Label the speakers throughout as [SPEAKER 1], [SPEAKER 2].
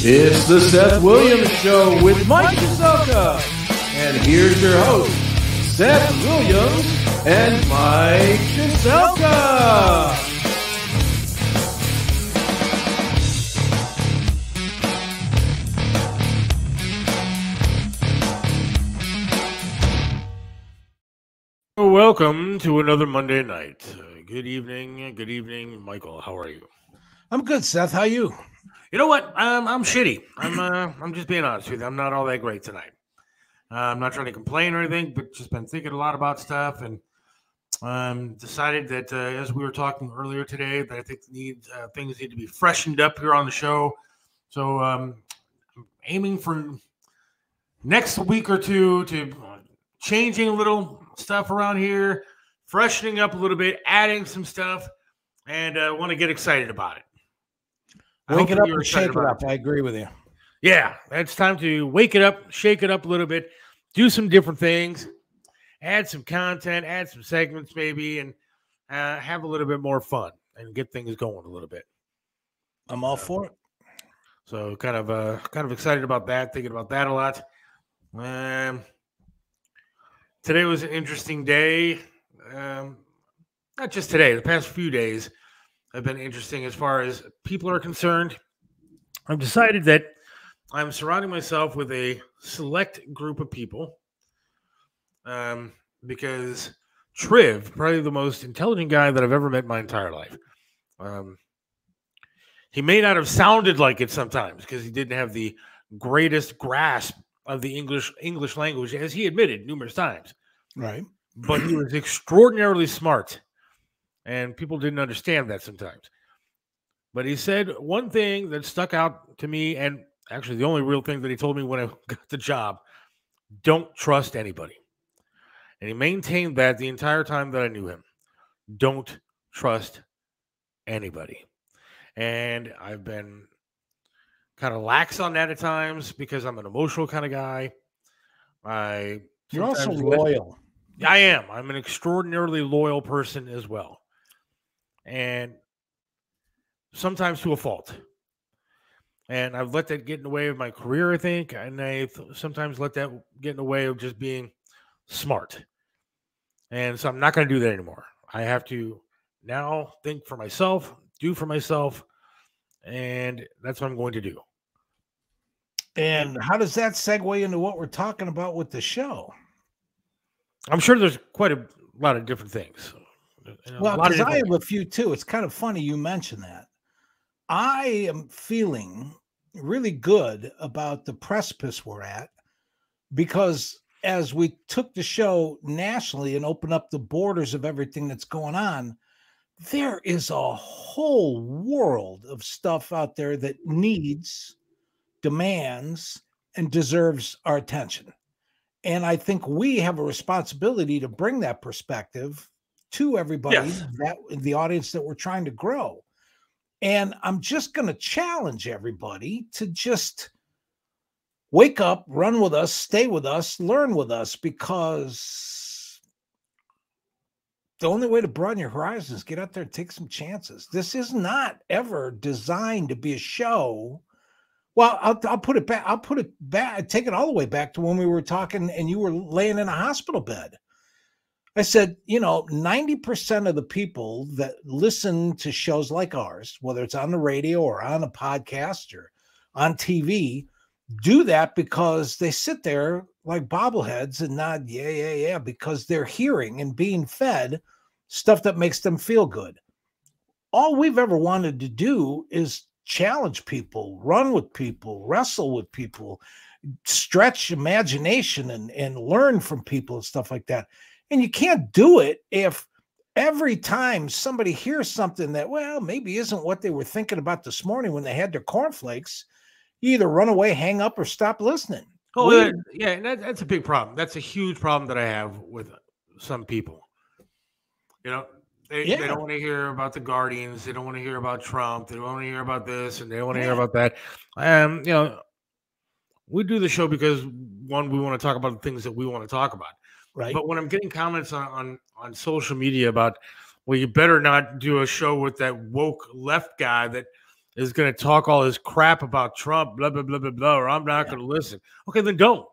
[SPEAKER 1] It's the Seth Williams Show with Mike Cheselka. And here's your host, Seth Williams and Mike Cheselka.
[SPEAKER 2] Welcome to another Monday night. Good evening, Michael. How are you?
[SPEAKER 3] I'm good, Seth. How are you?
[SPEAKER 2] You know what? I'm shitty. I'm just being honest with you. I'm not all that great tonight. I'm not trying to complain or anything, but just been thinking a lot about stuff and decided that as we were talking earlier today, that I think things need to be freshened up here on the show. So I'm aiming for next week or two to changing a little stuff around here, freshening up a little bit, adding some stuff, and I want to get excited about it.
[SPEAKER 3] Wake it up and shake it up. I agree with you.
[SPEAKER 2] Yeah, it's time to wake it up, shake it up a little bit, do some different things, add some content, add some segments maybe, and have a little bit more fun and get things going a little bit.
[SPEAKER 3] I'm all for it.
[SPEAKER 2] So kind of excited about that, thinking about that a lot. Today was an interesting day. Not just today, the past few days have been interesting as far as people are concerned. I've decided that I'm surrounding myself with a select group of people because Triv, probably the most intelligent guy that I've ever met in my entire life. He may not have sounded like it sometimes because he didn't have the greatest grasp of the English language, as he admitted numerous times.
[SPEAKER 3] Right.
[SPEAKER 2] But he was extraordinarily smart, and people didn't understand that sometimes. But he said one thing that stuck out to me, and actually the only real thing that he told me when I got the job: don't trust anybody. And he maintained that the entire time that I knew him. Don't trust anybody. And I've been kind of lax on that at times because I'm an emotional kind of guy.
[SPEAKER 3] You're also loyal.
[SPEAKER 2] I am. I'm an extraordinarily loyal person as well. And sometimes to a fault. And I've let that get in the way of my career, I think. And I sometimes let that get in the way of just being smart. And so I'm not going to do that anymore. I have to now think for myself, do for myself. And that's what I'm going to do.
[SPEAKER 3] And how does that segue into what we're talking about with the show?
[SPEAKER 2] I'm sure there's quite a lot of different things.
[SPEAKER 3] Well, because I have a few too. It's kind of funny you mentioned that. I am feeling really good about the precipice we're at because as we took the show nationally and opened up the borders of everything that's going on, there is a whole world of stuff out there that needs, demands, and deserves our attention. And I think we have a responsibility to bring that perspective to everybody,
[SPEAKER 2] yes,
[SPEAKER 3] that the audience that we're trying to grow. And I'm just going to challenge everybody to just wake up, run with us, stay with us, learn with us, because the only way to broaden your horizons is get out there and take some chances. This is not ever designed to be a show. Well, I'll put it back. I'll put it back. Take it all the way back to when we were talking and you were laying in a hospital bed. I said, 90% of the people that listen to shows like ours, whether it's on the radio or on a podcast or on TV, do that because they sit there like bobbleheads and nod, yeah, because they're hearing and being fed stuff that makes them feel good. All we've ever wanted to do is challenge people, run with people, wrestle with people, stretch imagination and learn from people and stuff like that. And you can't do it if every time somebody hears something that, well, maybe isn't what they were thinking about this morning when they had their cornflakes, you either run away, hang up, or stop listening.
[SPEAKER 2] Oh, yeah, that's a big problem. That's a huge problem that I have with some people. They don't want to hear about the Guardians. They don't want to hear about Trump. They don't want to hear about this, and they don't want to hear about that. We do the show because, one, we want to talk about the things that we want to talk about.
[SPEAKER 3] Right.
[SPEAKER 2] But when I'm getting comments on social media about, well, you better not do a show with that woke left guy that is going to talk all this crap about Trump, blah, blah, blah, blah, blah, or I'm not going to listen. Okay, then don't.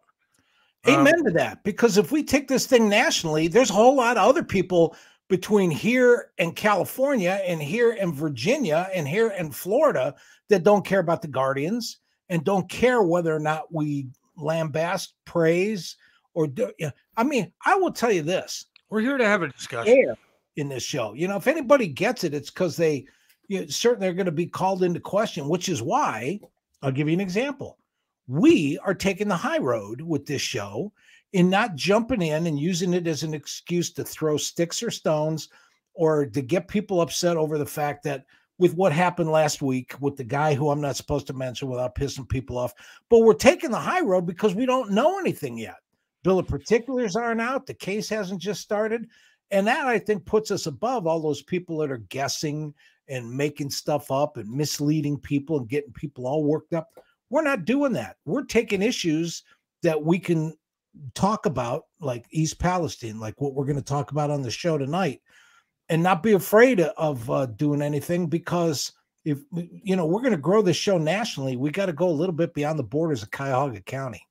[SPEAKER 3] Amen to that. Because if we take this thing nationally, there's a whole lot of other people between here and California and here in Virginia and here in Florida that don't care about the Guardians and don't care whether or not we lambast, praise, or do. I mean, I will tell you this.
[SPEAKER 2] We're here to have a discussion
[SPEAKER 3] in this show. If anybody gets it, it's because they certainly are going to be called into question, which is why I'll give you an example. We are taking the high road with this show in not jumping in and using it as an excuse to throw sticks or stones or to get people upset over the fact that with what happened last week with the guy who I'm not supposed to mention without pissing people off. But we're taking the high road because we don't know anything yet. Bill of particulars aren't out. The case hasn't just started. And that, I think, puts us above all those people that are guessing and making stuff up and misleading people and getting people all worked up. We're not doing that. We're taking issues that we can talk about, like East Palestine, like what we're going to talk about on the show tonight, and not be afraid of doing anything, because if we're going to grow this show nationally, we got to go a little bit beyond the borders of Cuyahoga County.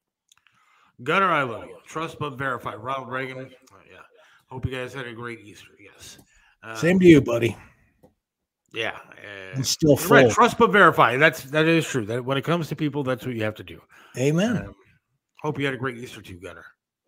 [SPEAKER 2] Gunner, I love you. Trust but verify. Ronald Reagan. Yeah. Hope you guys had a great Easter. Yes.
[SPEAKER 3] Same to you, buddy.
[SPEAKER 2] Yeah.
[SPEAKER 3] I'm still full.
[SPEAKER 2] Right. Trust but verify. That is true. That when it comes to people, that's what you have to do.
[SPEAKER 3] Amen.
[SPEAKER 2] Hope you had a great Easter too, Gunner.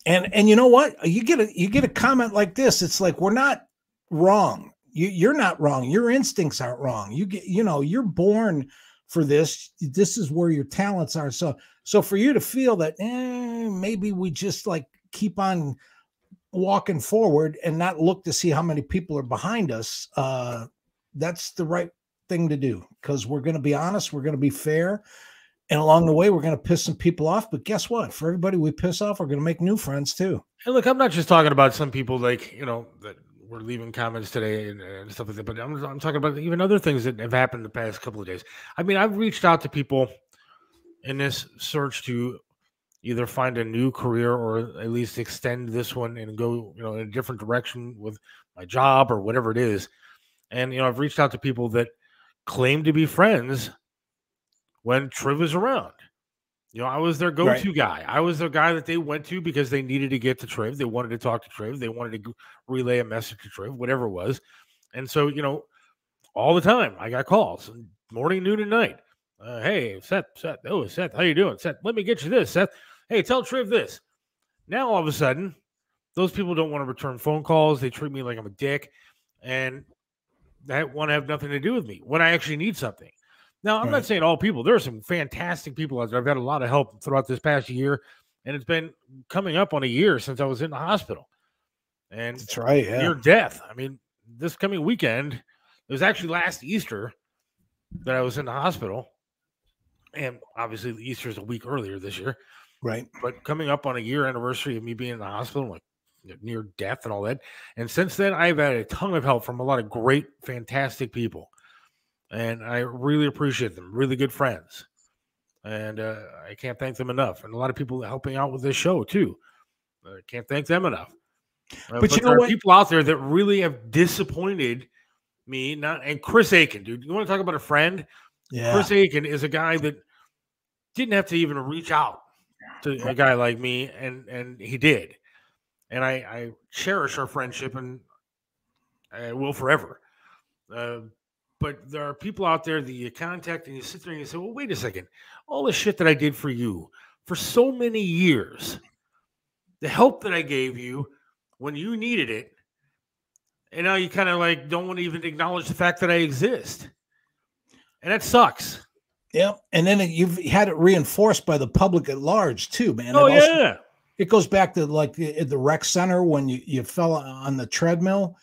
[SPEAKER 3] And you know what? You get a comment like this. It's like, we're not wrong. You're not wrong. Your instincts aren't wrong. You're born for this. This is where your talents are. So for you to feel that maybe we just like keep on walking forward and not look to see how many people are behind us, that's the right thing to do, because we're going to be honest, we're going to be fair, and along the way we're going to piss some people off. But guess what? For everybody we piss off, we're going to make new friends too.
[SPEAKER 2] And look, I'm not just talking about some people like that were leaving comments today and stuff like that, but I'm talking about even other things that have happened the past couple of days. I mean, I've reached out to people in this search to either find a new career or at least extend this one and go in a different direction with my job or whatever it is. And I've reached out to people that claim to be friends when Triv is around. I was their go-to guy. I was their guy that they went to because they needed to get to Triv. They wanted to talk to Triv. They wanted to relay a message to Triv, whatever it was. And so, all the time I got calls, morning, noon, and night. Hey, Seth. Oh, Seth, how you doing? Seth, let me get you this, Seth. Hey, tell Triv this. Now, all of a sudden, those people don't want to return phone calls. They treat me like I'm a dick. And that want to have nothing to do with me when I actually need something. Now, I'm not saying all people. There are some fantastic people out there. I've had a lot of help throughout this past year, and it's been coming up on a year since I was in the hospital. And
[SPEAKER 3] that's right, yeah.
[SPEAKER 2] Near death. I mean, this coming weekend, it was actually last Easter that I was in the hospital. And obviously, Easter is a week earlier this year.
[SPEAKER 3] Right.
[SPEAKER 2] But coming up on a year anniversary of me being in the hospital, like near death and all that. And since then, I've had a ton of help from a lot of great, fantastic people. And I really appreciate them. Really good friends. And I can't thank them enough. And a lot of people helping out with this show, too. I can't thank them enough. But there are people out there that really have disappointed me. And Chris Aiken, dude. You want to talk about a friend?
[SPEAKER 3] Yeah.
[SPEAKER 2] Chris Aiken is a guy that didn't have to even reach out to a guy like me. And he did. And I cherish our friendship, and I will forever. But there are people out there that you contact and you sit there and you say, well, wait a second. All the shit that I did for you for so many years, the help that I gave you when you needed it, and now you kind of like don't want to even acknowledge the fact that I exist. And that sucks.
[SPEAKER 3] Yeah. And then you've had it reinforced by the public at large, too, man.
[SPEAKER 2] Oh, yeah.
[SPEAKER 3] It goes back to like the rec center when you fell on the treadmill.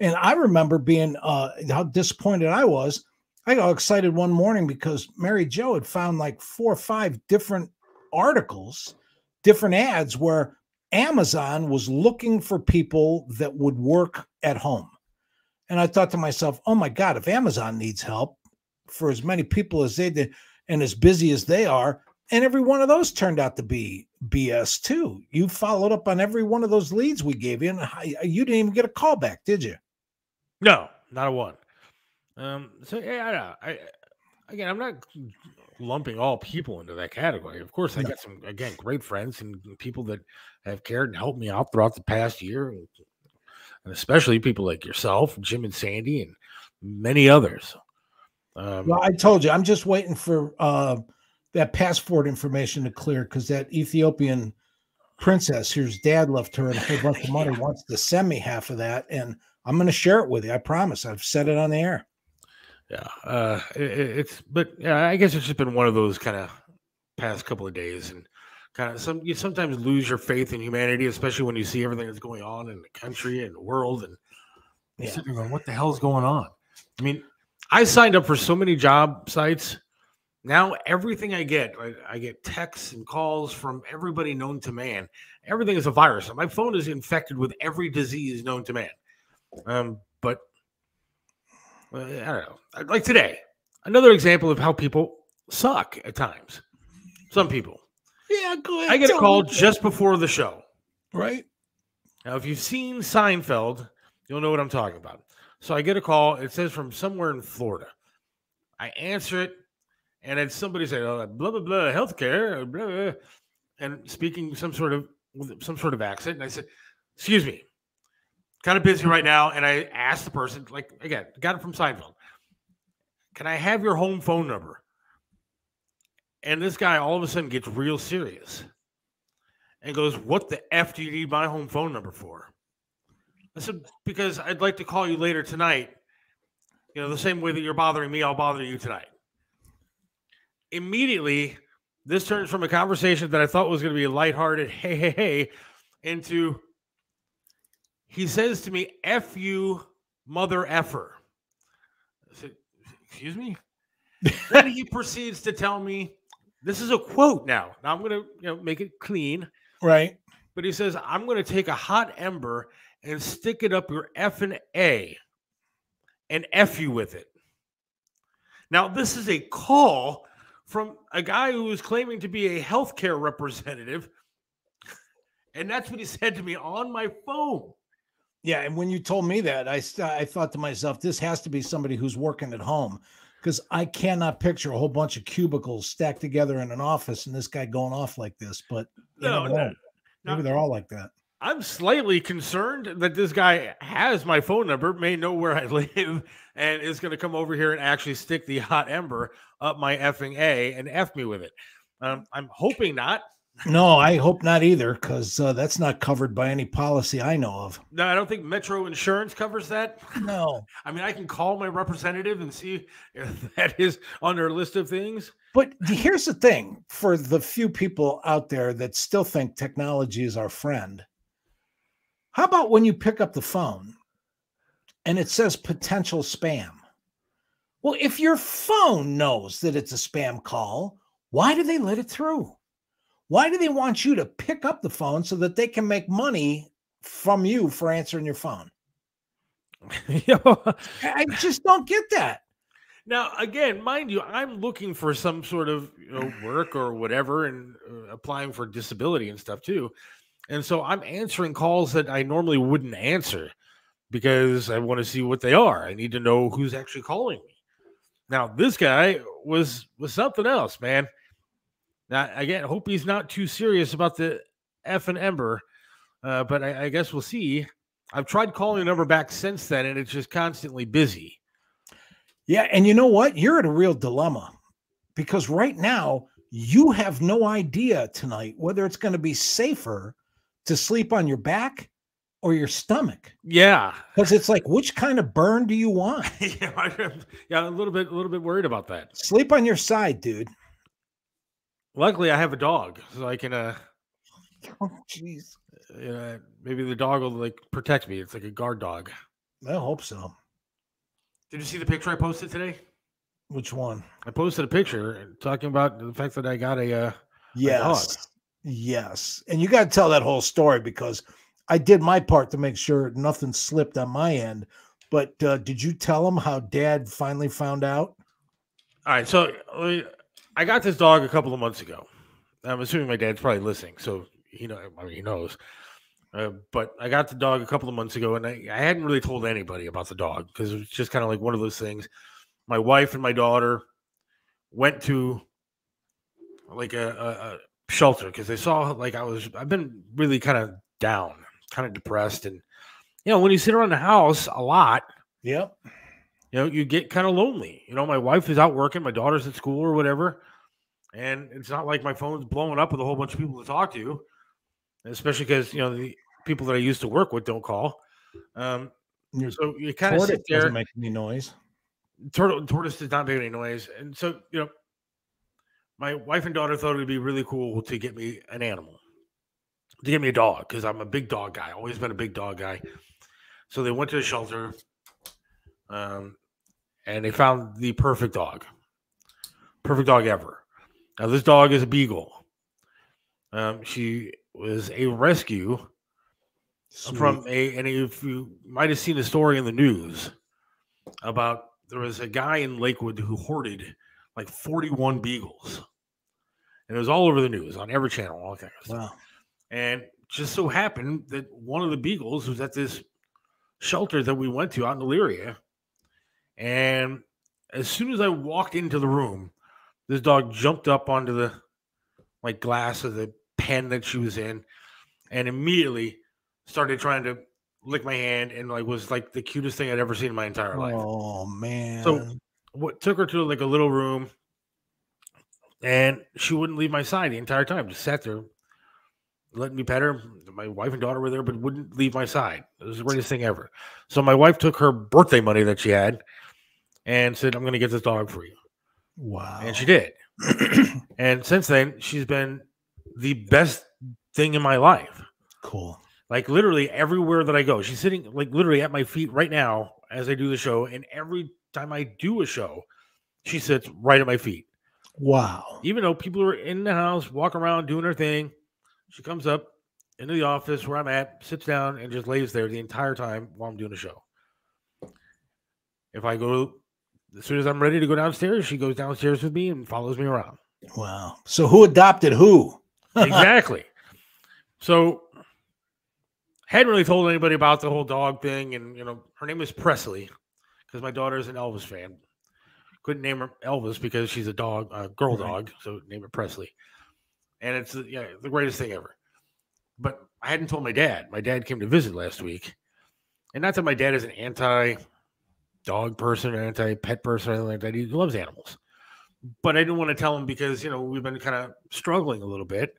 [SPEAKER 3] And I remember being how disappointed I was. I got excited one morning because Mary Jo had found like 4 or 5 different articles, different ads where Amazon was looking for people that would work at home. And I thought to myself, oh my God, if Amazon needs help for as many people as they did and as busy as they are, and every one of those turned out to be BS too. You followed up on every one of those leads we gave you, and you didn't even get a call back, did you?
[SPEAKER 2] No, not a one. So yeah, again, I'm not lumping all people into that category. Of course, I
[SPEAKER 3] No.
[SPEAKER 2] got some, again, great friends and people that have cared and helped me out throughout the past year, and especially people like yourself, Jim and Sandy, and many others.
[SPEAKER 3] Well, I told you, I'm just waiting for that passport information to clear because that Ethiopian princess, whose dad left her and a whole bunch of money, wants to send me half of that, and I'm going to share it with you. I promise. I've said it on the air.
[SPEAKER 2] Yeah, but yeah, I guess it's just been one of those kind of past couple of days, and kind of you sometimes lose your faith in humanity, especially when you see everything that's going on in the country and the world, and you're sitting there going, "What the hell's going on?" I mean, I signed up for so many job sites. Now everything I get texts and calls from everybody known to man. Everything is a virus. My phone is infected with every disease known to man. But I don't know. Like today, another example of how people suck at times. Some people.
[SPEAKER 3] Yeah, go ahead.
[SPEAKER 2] I get a call just before the show.
[SPEAKER 3] Right.
[SPEAKER 2] Now, if you've seen Seinfeld, you'll know what I'm talking about. So I get a call. It says from somewhere in Florida. I answer it, and then somebody said, "Oh, blah blah blah, healthcare, blah, blah," and speaking with some sort of accent. And I said, "Excuse me, kind of busy right now." And I asked the person, like, again, got it from Seinfeld, "Can I have your home phone number?" And this guy all of a sudden gets real serious and goes, "What the F do you need my home phone number for?" I said, "Because I'd like to call you later tonight. You know, the same way that you're bothering me, I'll bother you tonight." Immediately, this turns from a conversation that I thought was going to be lighthearted, hey, into, he says to me, "F you, mother effer." I said, "Excuse me?" Then he proceeds to tell me, this is a quote now. Now I'm going to make it clean.
[SPEAKER 3] Right.
[SPEAKER 2] But he says, "I'm going to take a hot ember and stick it up your effing A and F you with it." Now, this is a call from a guy who is claiming to be a healthcare representative. And that's what he said to me on my phone.
[SPEAKER 3] Yeah. And when you told me that, I thought to myself, this has to be somebody who's working at home, because I cannot picture a whole bunch of cubicles stacked together in an office and this guy going off like this. But maybe they're all like that.
[SPEAKER 2] I'm slightly concerned that this guy has my phone number, may know where I live, and is going to come over here and actually stick the hot ember up my effing A and F me with it. I'm hoping not.
[SPEAKER 3] No, I hope not either, because that's not covered by any policy I know of.
[SPEAKER 2] No, I don't think Metro Insurance covers that.
[SPEAKER 3] No.
[SPEAKER 2] I mean, I can call my representative and see if that is on their list of things.
[SPEAKER 3] But here's the thing, for the few people out there that still think technology is our friend. How about when you pick up the phone and it says potential spam? Well, if your phone knows that it's a spam call, why do they let it through? Why do they want you to pick up the phone so that they can make money from you for answering your phone? I just don't get that.
[SPEAKER 2] Now, again, mind you, I'm looking for some sort of work or whatever, and applying for disability and stuff too. And so I'm answering calls that I normally wouldn't answer because I want to see what they are. I need to know who's actually calling me. Now, this guy was something else, man. Now, again, I hope he's not too serious about the F and Ember, but I guess we'll see. I've tried calling the number back since then, and it's just constantly busy.
[SPEAKER 3] Yeah, and you know what? You're at a real dilemma, because right now you have no idea tonight whether it's going to be safer to sleep on your back or your stomach.
[SPEAKER 2] Yeah,
[SPEAKER 3] because it's like, which kind of burn do you want?
[SPEAKER 2] yeah, a little bit worried about that.
[SPEAKER 3] Sleep on your side, dude.
[SPEAKER 2] Luckily, I have a dog, so I can. Oh,
[SPEAKER 3] jeez.
[SPEAKER 2] Maybe the dog will protect me. It's like a guard dog.
[SPEAKER 3] I hope so.
[SPEAKER 2] Did you see the picture I posted today?
[SPEAKER 3] Which one?
[SPEAKER 2] I posted a picture talking about the fact that I got a
[SPEAKER 3] yes,
[SPEAKER 2] dog.
[SPEAKER 3] Yes, and you got to tell that whole story, because I did my part to make sure nothing slipped on my end. But did you tell him how Dad finally found out?
[SPEAKER 2] All right, so I got this dog a couple of months ago. I'm assuming my dad's probably listening, so he knows. But I got the dog a couple of months ago, and I hadn't really told anybody about the dog because it was just kind of like one of those things. My wife and my daughter went to like a shelter because they saw like I've been really kind of down, kind of depressed, and when you sit around the house a lot,
[SPEAKER 3] Yep.
[SPEAKER 2] You get kind of lonely. My wife is out working, my daughter's at school or whatever, and it's not like my phone's blowing up with a whole bunch of people to talk to, especially because the people that I used to work with don't call. So you kind of sit there.
[SPEAKER 3] Doesn't make any noise.
[SPEAKER 2] Tortoise does not make any noise, and so my wife and daughter thought it would be really cool to get me an animal, to get me a dog, because I'm a big dog guy. Always been a big dog guy. So they went to the shelter, and they found the perfect dog ever. Now this dog is a beagle. She was a rescue. Sweet. And if you might have seen the story in the news about, there was a guy in Lakewood who hoarded like 41 beagles, and it was all over the news on every channel, all kinds of stuff. And just so happened that one of the beagles was at this shelter that we went to out in Elyria, and as soon as I walked into the room, this dog jumped up onto the glass of the pen that she was in, and immediately started trying to lick my hand, and was the cutest thing I'd ever seen in my entire life.
[SPEAKER 3] Oh man.
[SPEAKER 2] So what took her to a little room, and she wouldn't leave my side the entire time. Just sat there, letting me pet her. My wife and daughter were there, but wouldn't leave my side. It was the greatest thing ever. So my wife took her birthday money that she had and said, "I'm going to get this dog for you."
[SPEAKER 3] Wow.
[SPEAKER 2] And she did. And since then, she's been the best thing in my life.
[SPEAKER 3] Cool.
[SPEAKER 2] Literally everywhere that I go, she's sitting literally at my feet right now as I do the show. And every time I do a show, she sits right at my feet.
[SPEAKER 3] Wow.
[SPEAKER 2] Even though people are in the house, walk around, doing her thing, she comes up into the office where I'm at, sits down, and just lays there the entire time while I'm doing the show. If I go, as soon as I'm ready to go downstairs, she goes downstairs with me and follows me around.
[SPEAKER 3] Wow. So who adopted who?
[SPEAKER 2] Exactly. So hadn't really told anybody about the whole dog thing. And, her name is Presley because my daughter is an Elvis fan. Couldn't name her Elvis because she's a girl dog. So name her Presley. And it's the greatest thing ever. But I hadn't told my dad. My dad came to visit last week. And not that my dad is an anti-dog person or anti-pet person or anything like that. He loves animals. But I didn't want to tell him because, we've been kind of struggling a little bit.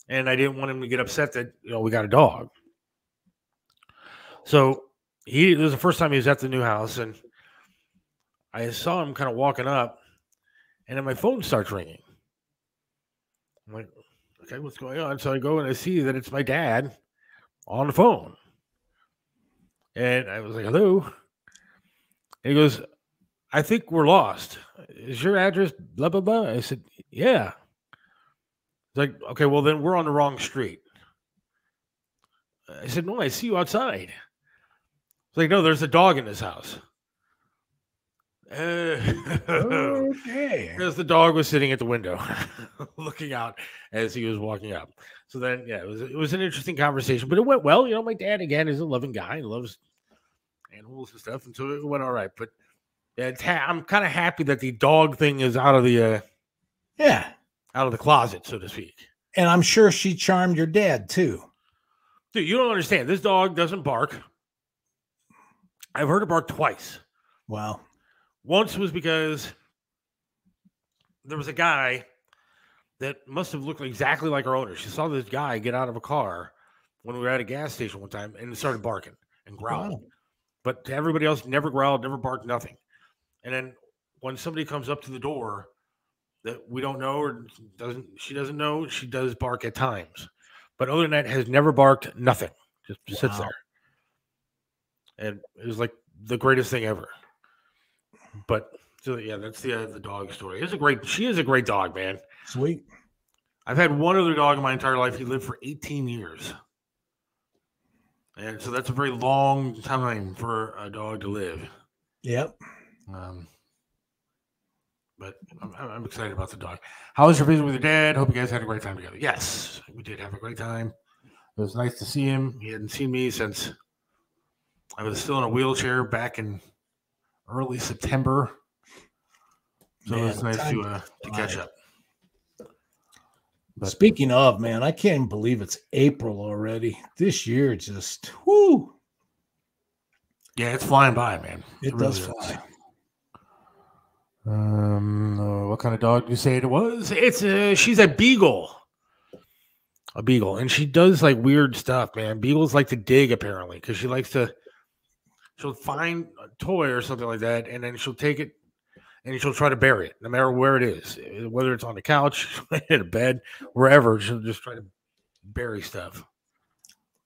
[SPEAKER 2] And I didn't want him to get upset that, we got a dog. So it was the first time he was at the new house. And I saw him kind of walking up. And then my phone starts ringing. I'm like, okay, what's going on? So I go and I see that it's my dad on the phone. And I was like, hello. And he goes, I think we're lost. Is your address blah, blah, blah? I said, yeah. He's like, okay, well, then we're on the wrong street. I said, no, I see you outside. He's like, no, there's a dog in this house. Okay. Because the dog was sitting at the window looking out as he was walking up. So then, it was an interesting conversation, but it went well. My dad, again, is a loving guy. He loves animals and stuff. And so it went all right. But I'm kind of happy that the dog thing is out of the out of the closet, so to speak.
[SPEAKER 3] And I'm sure she charmed your dad too.
[SPEAKER 2] Dude, you don't understand. This dog doesn't bark. I've heard it bark twice.
[SPEAKER 3] Wow.
[SPEAKER 2] Once was because there was a guy that must have looked exactly like our owner. She saw this guy get out of a car when we were at a gas station one time and started barking and growling. Wow. But to everybody else, never growled, never barked, nothing. And then when somebody comes up to the door that we don't know or she doesn't know, she does bark at times. But other than that, has never barked, nothing. Just sits there. And it was like the greatest thing ever. But so that's the dog story. She is a great dog, man.
[SPEAKER 3] Sweet.
[SPEAKER 2] I've had one other dog in my entire life. He lived for 18 years. And so that's a very long time for a dog to live.
[SPEAKER 3] Yep.
[SPEAKER 2] But I'm excited about the dog. How was your visit with your dad? Hope you guys had a great time together. Yes, we did have a great time. It was nice to see him. He hadn't seen me since I was still in a wheelchair back in early September. So
[SPEAKER 3] Man,
[SPEAKER 2] it's nice to catch up.
[SPEAKER 3] But speaking of, man, I can't believe it's April already. This year just, whoo.
[SPEAKER 2] Yeah, it's flying by, man.
[SPEAKER 3] It does fly.
[SPEAKER 2] What kind of dog do you say it was? She's a beagle. A beagle. And she does like weird stuff, man. Beagles like to dig apparently because she'll find a toy or something like that, and then she'll take it and she'll try to bury it, no matter where it is, whether it's on the couch, in a bed, wherever. She'll just try to bury stuff.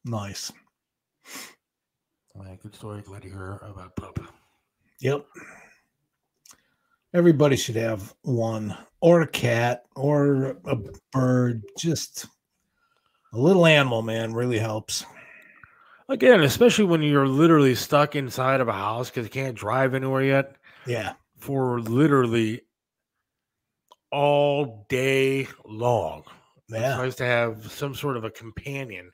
[SPEAKER 3] Nice.
[SPEAKER 2] Good story. Glad to hear about pup.
[SPEAKER 3] Yep. Everybody should have one, or a cat, or a bird. Just a little animal, man, really helps.
[SPEAKER 2] Again, especially when you're literally stuck inside of a house because you can't drive anywhere yet.
[SPEAKER 3] Yeah.
[SPEAKER 2] For literally all day long.
[SPEAKER 3] Yeah.
[SPEAKER 2] It's nice to have some sort of a companion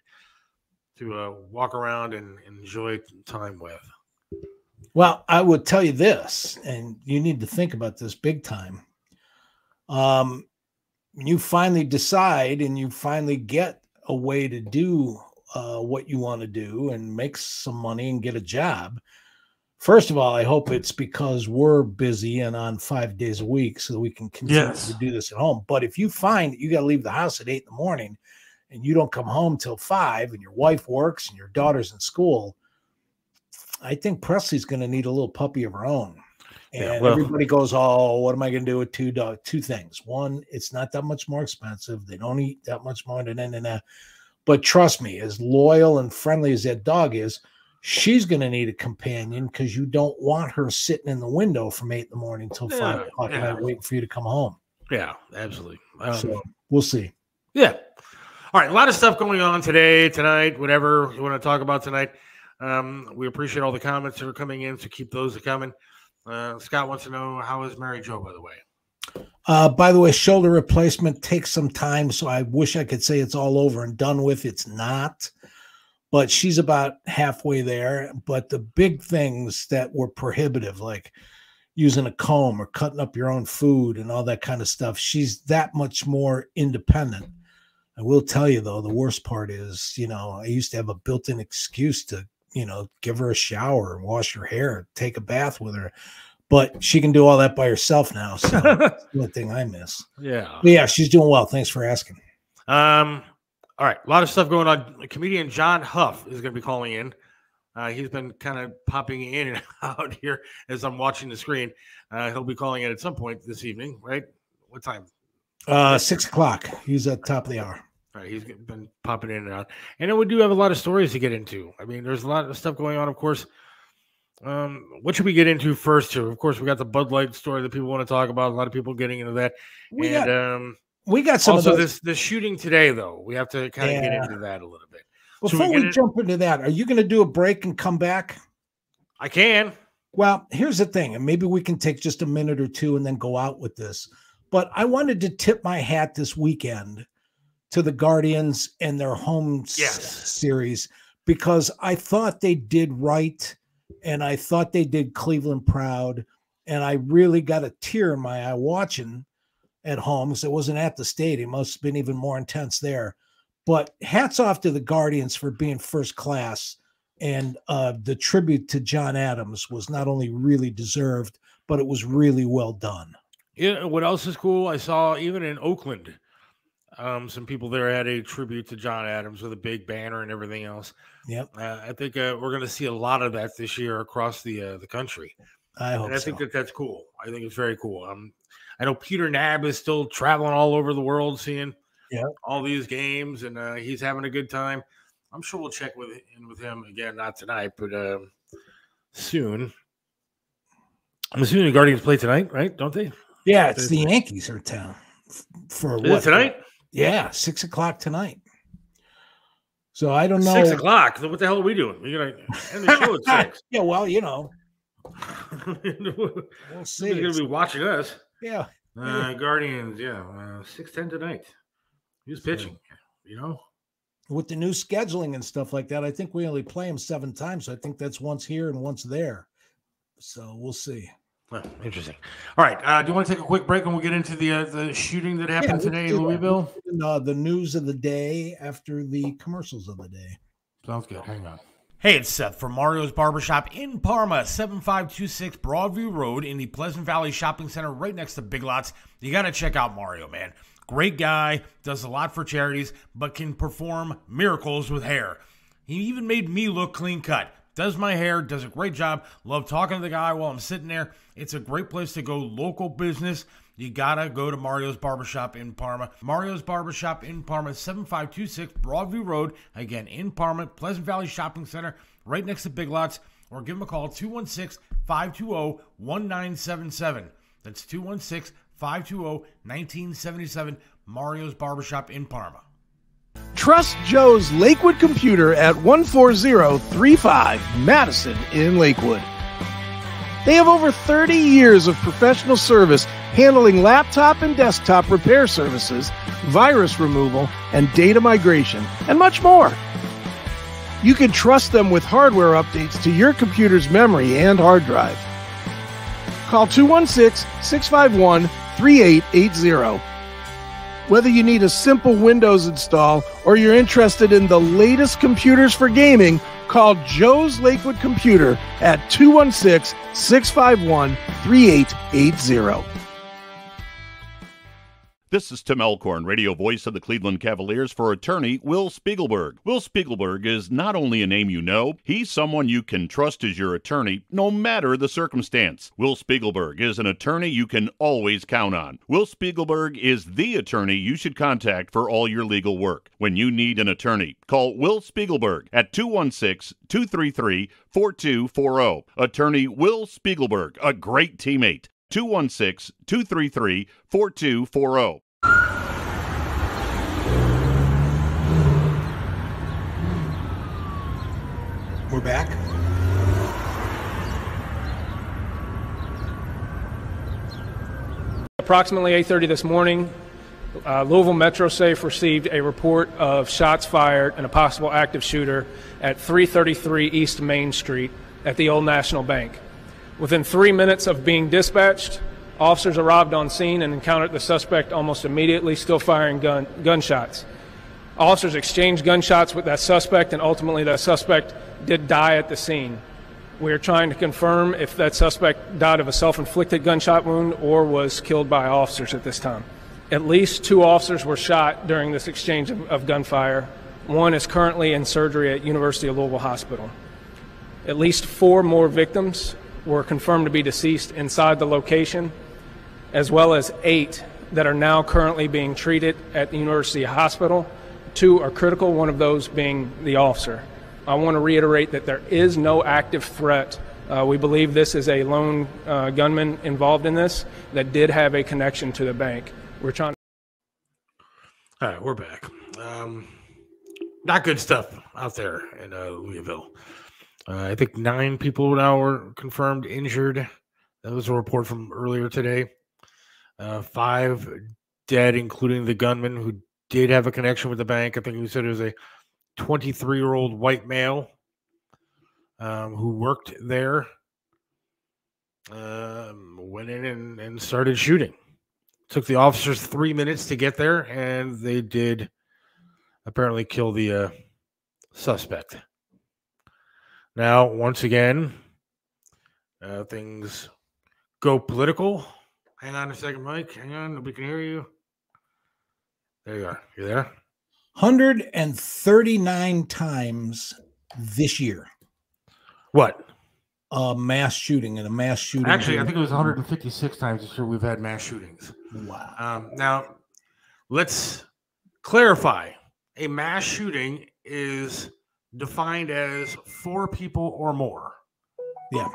[SPEAKER 2] to walk around and enjoy time with.
[SPEAKER 3] Well, I would tell you this, and you need to think about this big time. You finally decide and you finally get a way to do what you want to do and make some money and get a job. First of all, I hope it's because we're busy and on 5 days a week so that we can continue to do this at home. But if you find that you got to leave the house at 8 a.m. and you don't come home till 5 and your wife works and your daughter's in school, I think Presley's going to need a little puppy of her own. And everybody goes, oh, what am I going to do with two things? One, it's not that much more expensive. They don't eat that much more than that. But trust me, as loyal and friendly as that dog is, she's going to need a companion because you don't want her sitting in the window from 8 a.m. till 5 o'clock at night waiting for you to come home.
[SPEAKER 2] Yeah, absolutely.
[SPEAKER 3] So we'll see.
[SPEAKER 2] Yeah. All right. A lot of stuff going on today, tonight, whatever you want to talk about tonight. We appreciate all the comments that are coming in, so keep those coming. Scott wants to know, how is Mary Jo, by the way?
[SPEAKER 3] By the way, shoulder replacement takes some time, so I wish I could say it's all over and done with. It's not. But she's about halfway there. But the big things that were prohibitive, like using a comb or cutting up your own food and all that kind of stuff, she's that much more independent. I will tell you, though, the worst part is, I used to have a built-in excuse to, give her a shower, wash her hair, take a bath with her. But she can do all that by herself now. So that's the only thing I miss.
[SPEAKER 2] Yeah.
[SPEAKER 3] But yeah, she's doing well. Thanks for asking.
[SPEAKER 2] All right, a lot of stuff going on. Comedian Jon Huff is going to be calling in. He's been kind of popping in and out here as I'm watching the screen. He'll be calling in at some point this evening, right? What time?
[SPEAKER 3] 6 o'clock. He's at the top of the hour.
[SPEAKER 2] All right, he's been popping in and out. And then we do have a lot of stories to get into. I mean, there's a lot of stuff going on, of course. What should we get into first here? Of course, we got the Bud Light story that people want to talk about. A lot of people getting into that.
[SPEAKER 3] We got some
[SPEAKER 2] also this shooting today, though. We have to kind of get into that a little bit.
[SPEAKER 3] Before we jump into that, are you going to do a break and come back?
[SPEAKER 2] I can.
[SPEAKER 3] Well, here's the thing, and maybe we can take just a minute or two and then go out with this. But I wanted to tip my hat this weekend to the Guardians and their home series, because I thought they did right, and I thought they did Cleveland proud, and I really got a tear in my eye watching at home, because it wasn't at the stadium. It must have been even more intense there. But hats off to the Guardians for being first class, and the tribute to John Adams was not only really deserved, but it was really well done.
[SPEAKER 2] Yeah, what else is cool? I saw even in Oakland, some people there had a tribute to John Adams with a big banner and everything else.
[SPEAKER 3] Yep.
[SPEAKER 2] I think we're going to see a lot of that this year across the country.
[SPEAKER 3] I hope
[SPEAKER 2] I think that's cool. I think it's very cool. I know Peter Knabb is still traveling all over the world, seeing all these games, and he's having a good time. I'm sure we'll check in with him again, not tonight, but soon. I'm assuming the Guardians play tonight, right? Don't they?
[SPEAKER 3] Yeah, it's the Yankees are in town for what
[SPEAKER 2] tonight?
[SPEAKER 3] Yeah, 6 o'clock tonight. So I don't know.
[SPEAKER 2] 6 o'clock. What the hell are we doing? We're gonna end the show at 6.
[SPEAKER 3] Yeah, well, we'll see.
[SPEAKER 2] He's gonna be watching us.
[SPEAKER 3] Yeah.
[SPEAKER 2] Guardians. Yeah, 6:10 tonight. Who's pitching?
[SPEAKER 3] With the new scheduling and stuff like that, I think we only play them 7 times. So I think that's once here and once there. So we'll see.
[SPEAKER 2] Oh, interesting. All right. Do you want to take a quick break and we'll get into the shooting that happened today in Louisville?
[SPEAKER 3] The news of the day after the commercials of the day.
[SPEAKER 2] Sounds good. Hang on.
[SPEAKER 4] Hey, it's Seth from Mario's Barbershop in Parma, 7526 Broadview Road in the Pleasant Valley Shopping Center right next to Big Lots. You got to check out Mario, man. Great guy, does a lot for charities, but can perform miracles with hair. He even made me look clean cut. Does my hair, does a great job. Love talking to the guy while I'm sitting there. It's a great place to go, local business. You gotta go to Mario's Barbershop in Parma. Mario's Barbershop in Parma, 7526 Broadview Road. Again, in Parma, Pleasant Valley Shopping Center, right next to Big Lots. Or give them a call, 216-520-1977. That's 216-520-1977. Mario's Barbershop in Parma.
[SPEAKER 1] Trust Joe's Lakewood Computer at 14035 Madison in Lakewood. They have over 30 years of professional service handling laptop and desktop repair services, virus removal, and data migration, and much more. You can trust them with hardware updates to your computer's memory and hard drive. Call 216-651-3880. Whether you need a simple Windows install or you're interested in the latest computers for gaming, call Joe's Lakewood Computer at 216-651-3880.
[SPEAKER 5] This is Tim Elkhorn, radio voice of the Cleveland Cavaliers, for attorney Will Spiegelberg. Will Spiegelberg is not only a name you know, he's someone you can trust as your attorney, no matter the circumstance. Will Spiegelberg is an attorney you can always count on. Will Spiegelberg is the attorney you should contact for all your legal work. When you need an attorney, call Will Spiegelberg at 216-233-4240. Attorney Will Spiegelberg, a great teammate. 216-233-4240.
[SPEAKER 3] We're back.
[SPEAKER 6] Approximately 8:30 this morning, Louisville Metro Safe received a report of shots fired and a possible active shooter at 333 East Main Street at the Old National Bank. Within 3 minutes of being dispatched, officers arrived on scene and encountered the suspect almost immediately, still firing gunshots. Officers exchanged gunshots with that suspect, and ultimately that suspect did die at the scene. We are trying to confirm if that suspect died of a self-inflicted gunshot wound or was killed by officers at this time. At least 2 officers were shot during this exchange of gunfire. One is currently in surgery at University of Louisville Hospital. At least 4 more victims were confirmed to be deceased inside the location, as well as 8 that are now currently being treated at the University Hospital. 2 are critical, one of those being the officer. I want to reiterate that there is no active threat. We believe this is a lone gunman involved in this that did have a connection to the bank. We're trying.
[SPEAKER 2] All right, we're back. Not good stuff out there in Louisville. I think 9 people now were confirmed injured. That was a report from earlier today. 5 dead, including the gunman who did have a connection with the bank. I think we said it was a 23-year-old white male who worked there. Went in and started shooting. Took the officers 3 minutes to get there, and they did apparently kill the suspect. Now, once again, things go political. Hang on a second, Mike. Hang on. Nobody can hear you. There you are. You there?
[SPEAKER 3] 139 times this year.
[SPEAKER 2] What?
[SPEAKER 3] A mass shooting and a mass shooting.
[SPEAKER 2] Actually, I think it was 156 times this year we've had mass shootings.
[SPEAKER 3] Wow.
[SPEAKER 2] Now, let's clarify. A mass shooting is defined as 4 people or more.
[SPEAKER 3] Yeah.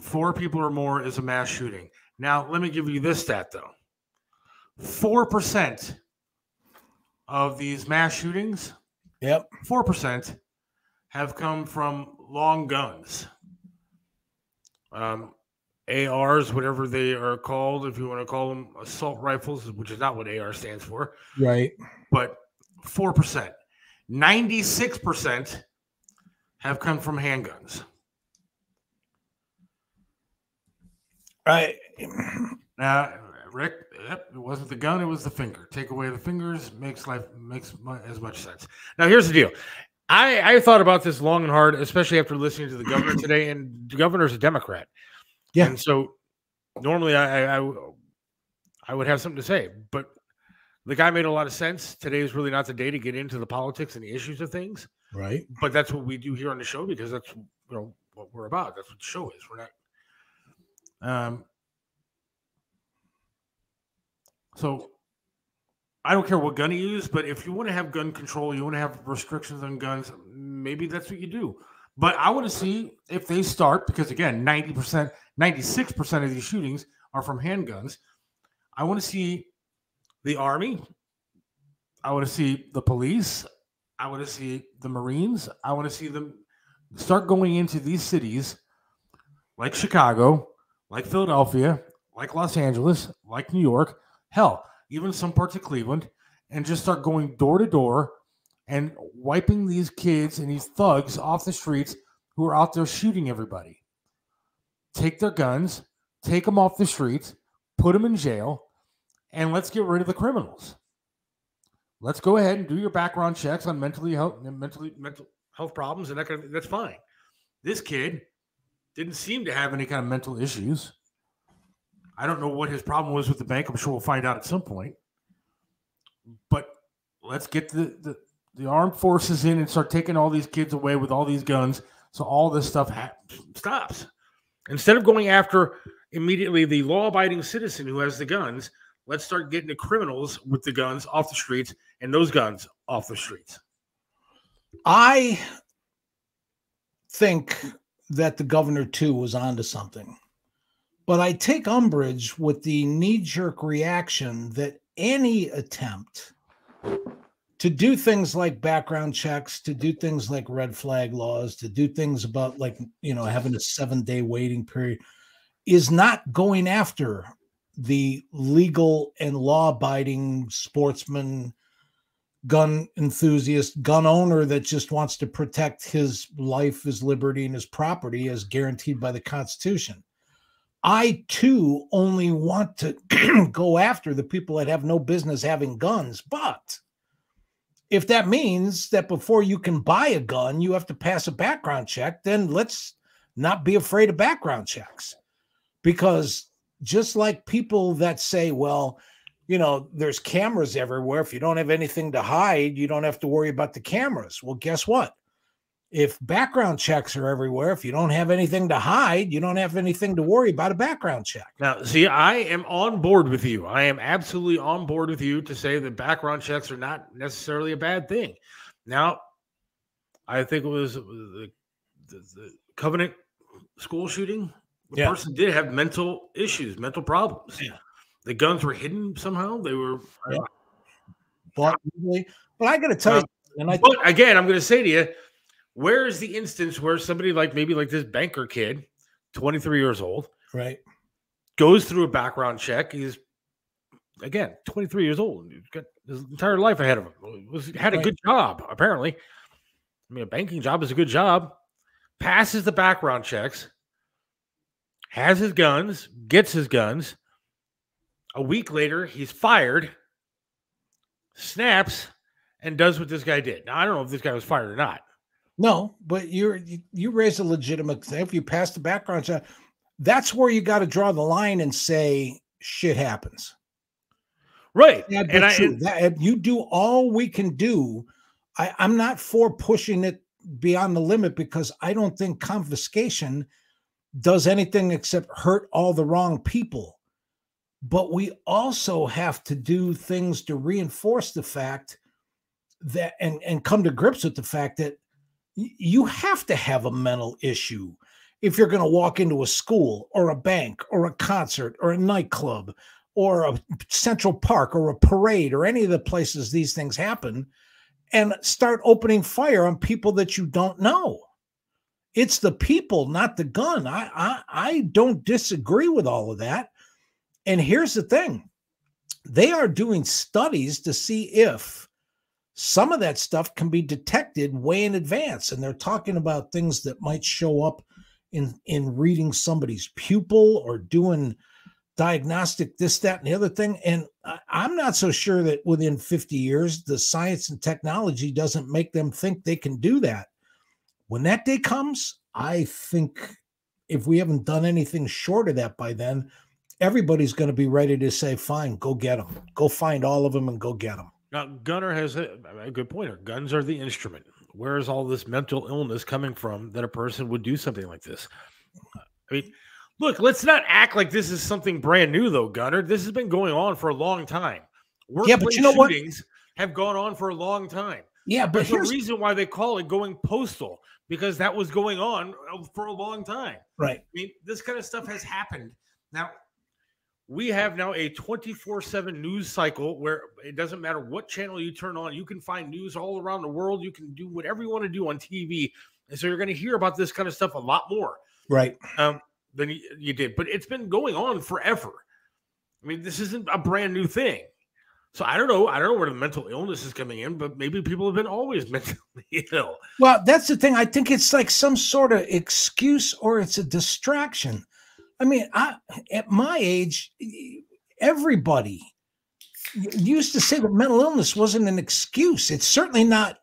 [SPEAKER 2] 4 people or more is a mass shooting. Now, let me give you this stat, though. 4% of these mass shootings, 4% have come from long guns. ARs, whatever they are called, if you want to call them assault rifles, which is not what AR stands for.
[SPEAKER 3] Right.
[SPEAKER 2] But 4%. 96% have come from handguns.
[SPEAKER 3] Right.
[SPEAKER 2] Now, Rick, it wasn't the gun; it was the finger. Take away the fingers, makes as much sense. Now, here's the deal. I thought about this long and hard, especially after listening to the governor today, and the governor's a Democrat.
[SPEAKER 3] Yeah.
[SPEAKER 2] And so normally I would have something to say, but the guy made a lot of sense. Today is really not the day to get into the politics and the issues of things.
[SPEAKER 3] Right.
[SPEAKER 2] But that's what we do here on the show because that's what we're about. That's what the show is. We're not. So I don't care what gun you use, but if you want to have gun control, you want to have restrictions on guns, maybe that's what you do. But I want to see if they start, because again, 90%, 96% of these shootings are from handguns. I want to see the Army. I want to see the police. I want to see the Marines. I want to see them start going into these cities like Chicago, like Philadelphia, like Los Angeles, like New York, hell, even some parts of Cleveland, and just start going door to door and wiping these kids and these thugs off the streets who are out there shooting everybody. Take their guns, take them off the streets, put them in jail, and let's get rid of the criminals. Let's go ahead and do your background checks on mental health problems, and that's fine. This kid didn't seem to have any kind of mental issues. I don't know what his problem was with the bank. I'm sure we'll find out at some point. But let's get the armed forces in and start taking all these kids away with all these guns so all this stuff stops. Instead of going after immediately the law-abiding citizen who has the guns, let's start getting the criminals with the guns off the streets and those guns off the streets.
[SPEAKER 3] I think that the governor, too, was onto something. But I take umbrage with the knee-jerk reaction that any attempt to do things like background checks, to do things like red flag laws, to do things about having a 7-day waiting period is not going after the legal and law-abiding sportsman, gun enthusiast, gun owner that just wants to protect his life, his liberty, and his property as guaranteed by the Constitution. I, too, only want to go after the people that have no business having guns. But if that means that before you can buy a gun, you have to pass a background check, then let's not be afraid of background checks. Because just like people that say, well, there's cameras everywhere. If you don't have anything to hide, you don't have to worry about the cameras. Well, guess what? If background checks are everywhere, if you don't have anything to hide, you don't have anything to worry about a background check.
[SPEAKER 2] Now, see, I am on board with you. I am absolutely on board with you to say that background checks are not necessarily a bad thing. Now, I think it was the Covenant school shooting. The person did have mental issues, mental problems.
[SPEAKER 3] Yeah.
[SPEAKER 2] The guns were hidden somehow. They were.
[SPEAKER 3] But I got to tell you,
[SPEAKER 2] but again, I'm going to say to you, where is the instance where somebody maybe like this banker kid, 23 years old,
[SPEAKER 3] right,
[SPEAKER 2] goes through a background check? He's, again, 23 years old. He's got his entire life ahead of him. Had a good job, apparently. I mean, a banking job is a good job. Passes the background checks, has his guns, gets his guns. A week later, he's fired, snaps, and does what this guy did. Now, I don't know if this guy was fired or not.
[SPEAKER 3] No, but you raise a legitimate thing. If you pass the background check, that's where you got to draw the line and say shit happens.
[SPEAKER 2] Right.
[SPEAKER 3] Yeah, and you do all we can do. I'm not for pushing it beyond the limit because I don't think confiscation does anything except hurt all the wrong people. But we also have to do things to reinforce the fact that and come to grips with the fact that you have to have a mental issue if you're going to walk into a school or a bank or a concert or a nightclub or a Central Park or a parade or any of the places these things happen and start opening fire on people that you don't know. It's the people, not the gun. I don't disagree with all of that. And here's the thing. They are doing studies to see if some of that stuff can be detected way in advance. And they're talking about things that might show up in reading somebody's pupil or doing diagnostic this, that, and the other thing. And I'm not so sure that within 50 years, the science and technology doesn't make them think they can do that. When that day comes, I think if we haven't done anything short of that by then, everybody's going to be ready to say, fine, go get them. Go find all of them and go get them.
[SPEAKER 2] Now, Gunner has a good point. Guns are the instrument. Where is all this mental illness coming from that a person would do something like this? I mean, look, let's not act like this is something brand new, though, Gunner. This has been going on for a long time.
[SPEAKER 3] Yeah, but you know what?
[SPEAKER 2] Shootings have gone on for a long time.
[SPEAKER 3] Yeah, but
[SPEAKER 2] there's a reason why they call it going postal, because that was going on for a long time.
[SPEAKER 3] Right.
[SPEAKER 2] I mean, this kind of stuff has happened. Now, we have now a 24/7 news cycle where it doesn't matter what channel you turn on, you can find news all around the world. You can do whatever you want to do on TV. And so you're going to hear about this kind of stuff a lot more.
[SPEAKER 3] Right.
[SPEAKER 2] Than you did. But it's been going on forever. I mean, this isn't a brand new thing. So I don't know where the mental illness is coming in, but maybe people have been always mentally ill.
[SPEAKER 3] Well, that's the thing. I think it's like some sort of excuse or it's a distraction. I mean, at my age, everybody used to say that mental illness wasn't an excuse. It's certainly not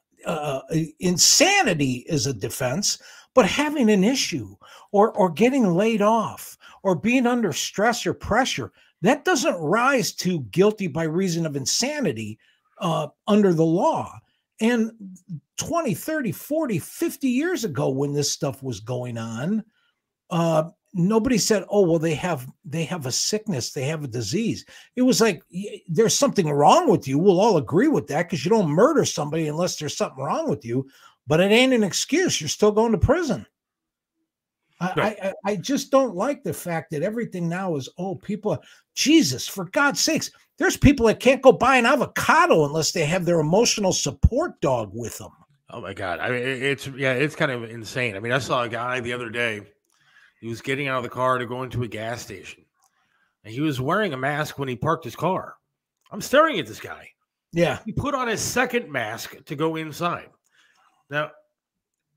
[SPEAKER 3] insanity is a defense, but having an issue or getting laid off or being under stress or pressure, that doesn't rise to guilty by reason of insanity under the law. And 20, 30, 40, 50 years ago when this stuff was going on, nobody said, oh, well, they have a sickness, they have a disease. It was like, there's something wrong with you. We'll all agree with that because you don't murder somebody unless there's something wrong with you, but it ain't an excuse. You're still going to prison. I just don't like the fact that everything now is, oh, people, Jesus, for God's sakes, there's people that can't go buy an avocado unless they have their emotional support dog with them.
[SPEAKER 2] Oh my God. I mean, it's kind of insane. I mean, I saw a guy the other day. He was getting out of the car to go into a gas station. And he was wearing a mask when he parked his car. I'm staring at this guy.
[SPEAKER 3] Yeah.
[SPEAKER 2] He put on his second mask to go inside. Now,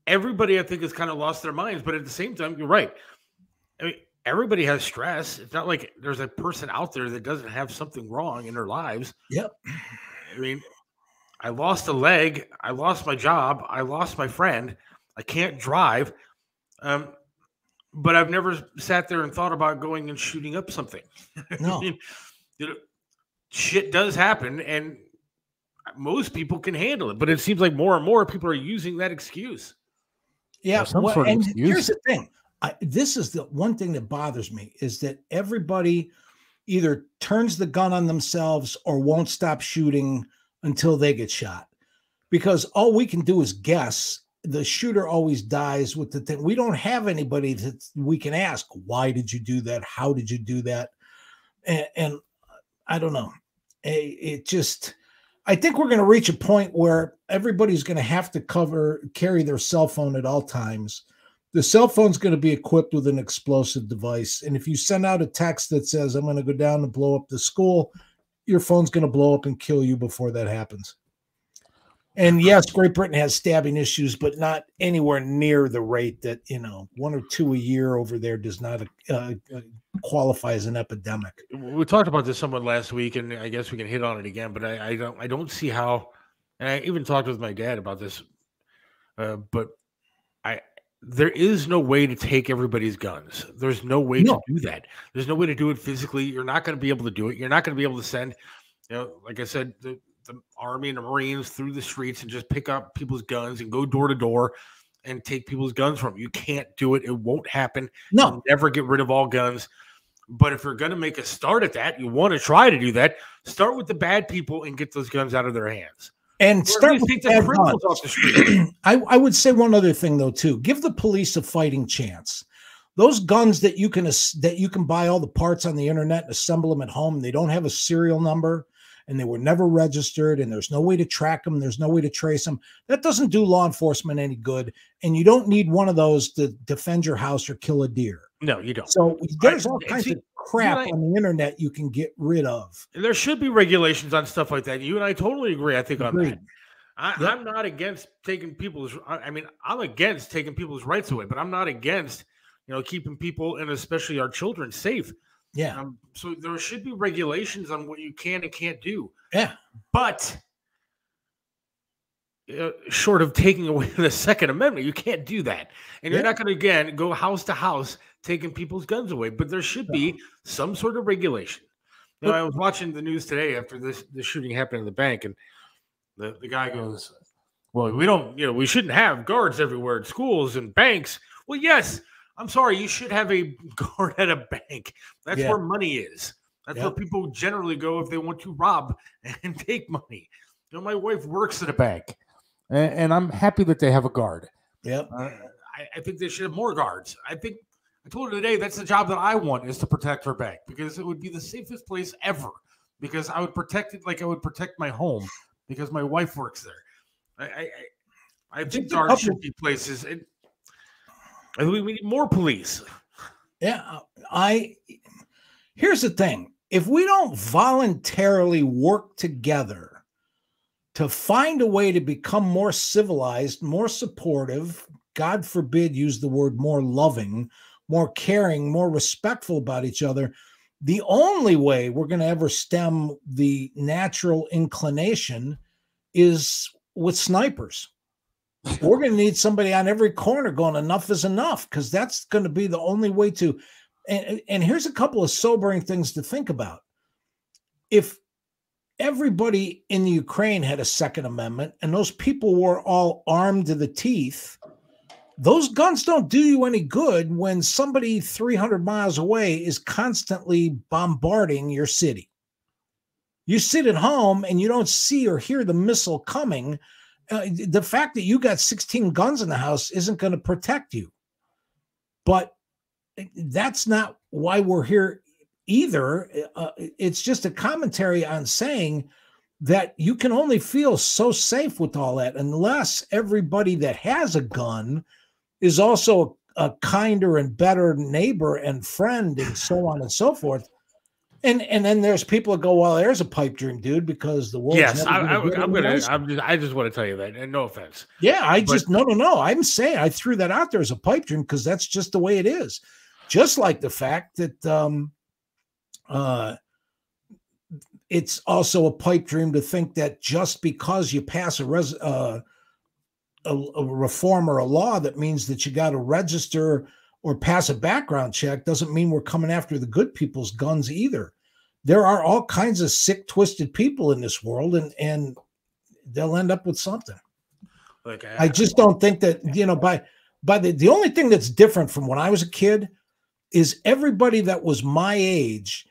[SPEAKER 2] everybody, I think, has kind of lost their minds. But at the same time, you're right. I mean, everybody has stress. It's not like there's a person out there that doesn't have something wrong in their lives.
[SPEAKER 3] Yep.
[SPEAKER 2] I mean, I lost a leg. I lost my job. I lost my friend. I can't drive. But I've never sat there and thought about going and shooting up something.
[SPEAKER 3] No.
[SPEAKER 2] I mean, shit does happen, and most people can handle it. But it seems like more and more people are using that excuse.
[SPEAKER 3] Yeah.
[SPEAKER 1] Sort of excuse.
[SPEAKER 3] Here's the thing. This is the one thing that bothers me is that everybody either turns the gun on themselves or won't stop shooting until they get shot. Because all we can do is guess. The shooter always dies with the thing. We don't have anybody that we can ask, why did you do that? How did you do that? And I don't know. I think we're going to reach a point where everybody's going to have to carry their cell phone at all times. The cell phone's going to be equipped with an explosive device. And if you send out a text that says, I'm going to go down and blow up the school, your phone's going to blow up and kill you before that happens. And yes, Great Britain has stabbing issues, but not anywhere near the rate that, 1 or 2 a year over there does not qualify as an epidemic.
[SPEAKER 2] We talked about this somewhat last week, and I guess we can hit on it again, but I don't see how, and I even talked with my dad about this, but there is no way to take everybody's guns. There's no way to do that. There's no way to do it physically. You're not going to be able to do it. You're not going to be able to send, like I said, the Army and the Marines through the streets and just pick up people's guns and go door to door and take people's guns from them. You can't do it. It won't happen.
[SPEAKER 3] No.
[SPEAKER 2] You'll never get rid of all guns. But if you're going to make a start at that, you want to try to do that, start with the bad people and get those guns out of their hands.
[SPEAKER 3] And start with
[SPEAKER 2] the criminals off the street.
[SPEAKER 3] I would say one other thing, though, too. Give the police a fighting chance. Those guns that you can buy all the parts on the internet and assemble them at home, they don't have a serial number, and they were never registered, and there's no way to track them, there's no way to trace them. That doesn't do law enforcement any good, and you don't need one of those to defend your house or kill a deer.
[SPEAKER 2] No, you don't.
[SPEAKER 3] So there's all kinds of crap on the internet you can get rid of.
[SPEAKER 2] There should be regulations on stuff like that. You and I totally agree, I think, on that. I'm not against taking I'm against taking people's rights away, but I'm not against keeping people and especially our children safe.
[SPEAKER 3] Yeah.
[SPEAKER 2] So there should be regulations on what you can and can't do.
[SPEAKER 3] Yeah.
[SPEAKER 2] But short of taking away the Second Amendment, you can't do that. And you're not going to, again, go house to house taking people's guns away. But there should be some sort of regulation. I was watching the news today after this shooting happened in the bank, and the guy goes, well, we shouldn't have guards everywhere at schools and banks. Well, yes, I'm sorry, you should have a guard at a bank. That's where money is. That's where people generally go if they want to rob and take money. My wife works at a bank, and I'm happy that they have a guard.
[SPEAKER 3] Yep.
[SPEAKER 2] I think they should have more guards. I told her today that's the job that I want, is to protect her bank, because it would be the safest place ever, because I would protect it like I would protect my home, because my wife works there. I think guards should be places. I think we need more police.
[SPEAKER 3] Yeah. Here's the thing. If we don't voluntarily work together to find a way to become more civilized, more supportive, God forbid, use the word more loving, more caring, more respectful about each other, the only way we're going to ever stem the natural inclination is with snipers. We're going to need somebody on every corner going, enough is enough, because that's going to be the only way to. And here's a couple of sobering things to think about. If everybody in the Ukraine had a Second Amendment and those people were all armed to the teeth, those guns don't do you any good when somebody 300 miles away is constantly bombarding your city. You sit at home and you don't see or hear the missile coming. The fact that you got 16 guns in the house isn't going to protect you. But that's not why we're here either. It's just a commentary on saying that you can only feel so safe with all that unless everybody that has a gun is also a kinder and better neighbor and friend and so on and so forth. And then there's people that go, well, there's a pipe dream, dude, because the world.
[SPEAKER 2] Yes, I just want to tell you that, and no offense.
[SPEAKER 3] Yeah, no. I'm saying I threw that out there as a pipe dream because that's just the way it is. Just like the fact that it's also a pipe dream to think that just because you pass a reform or a law that means that you got to register or pass a background check doesn't mean we're coming after the good people's guns either. There are all kinds of sick, twisted people in this world, and they'll end up with something. I just don't think that, by the only thing that's different from when I was a kid is everybody that was my age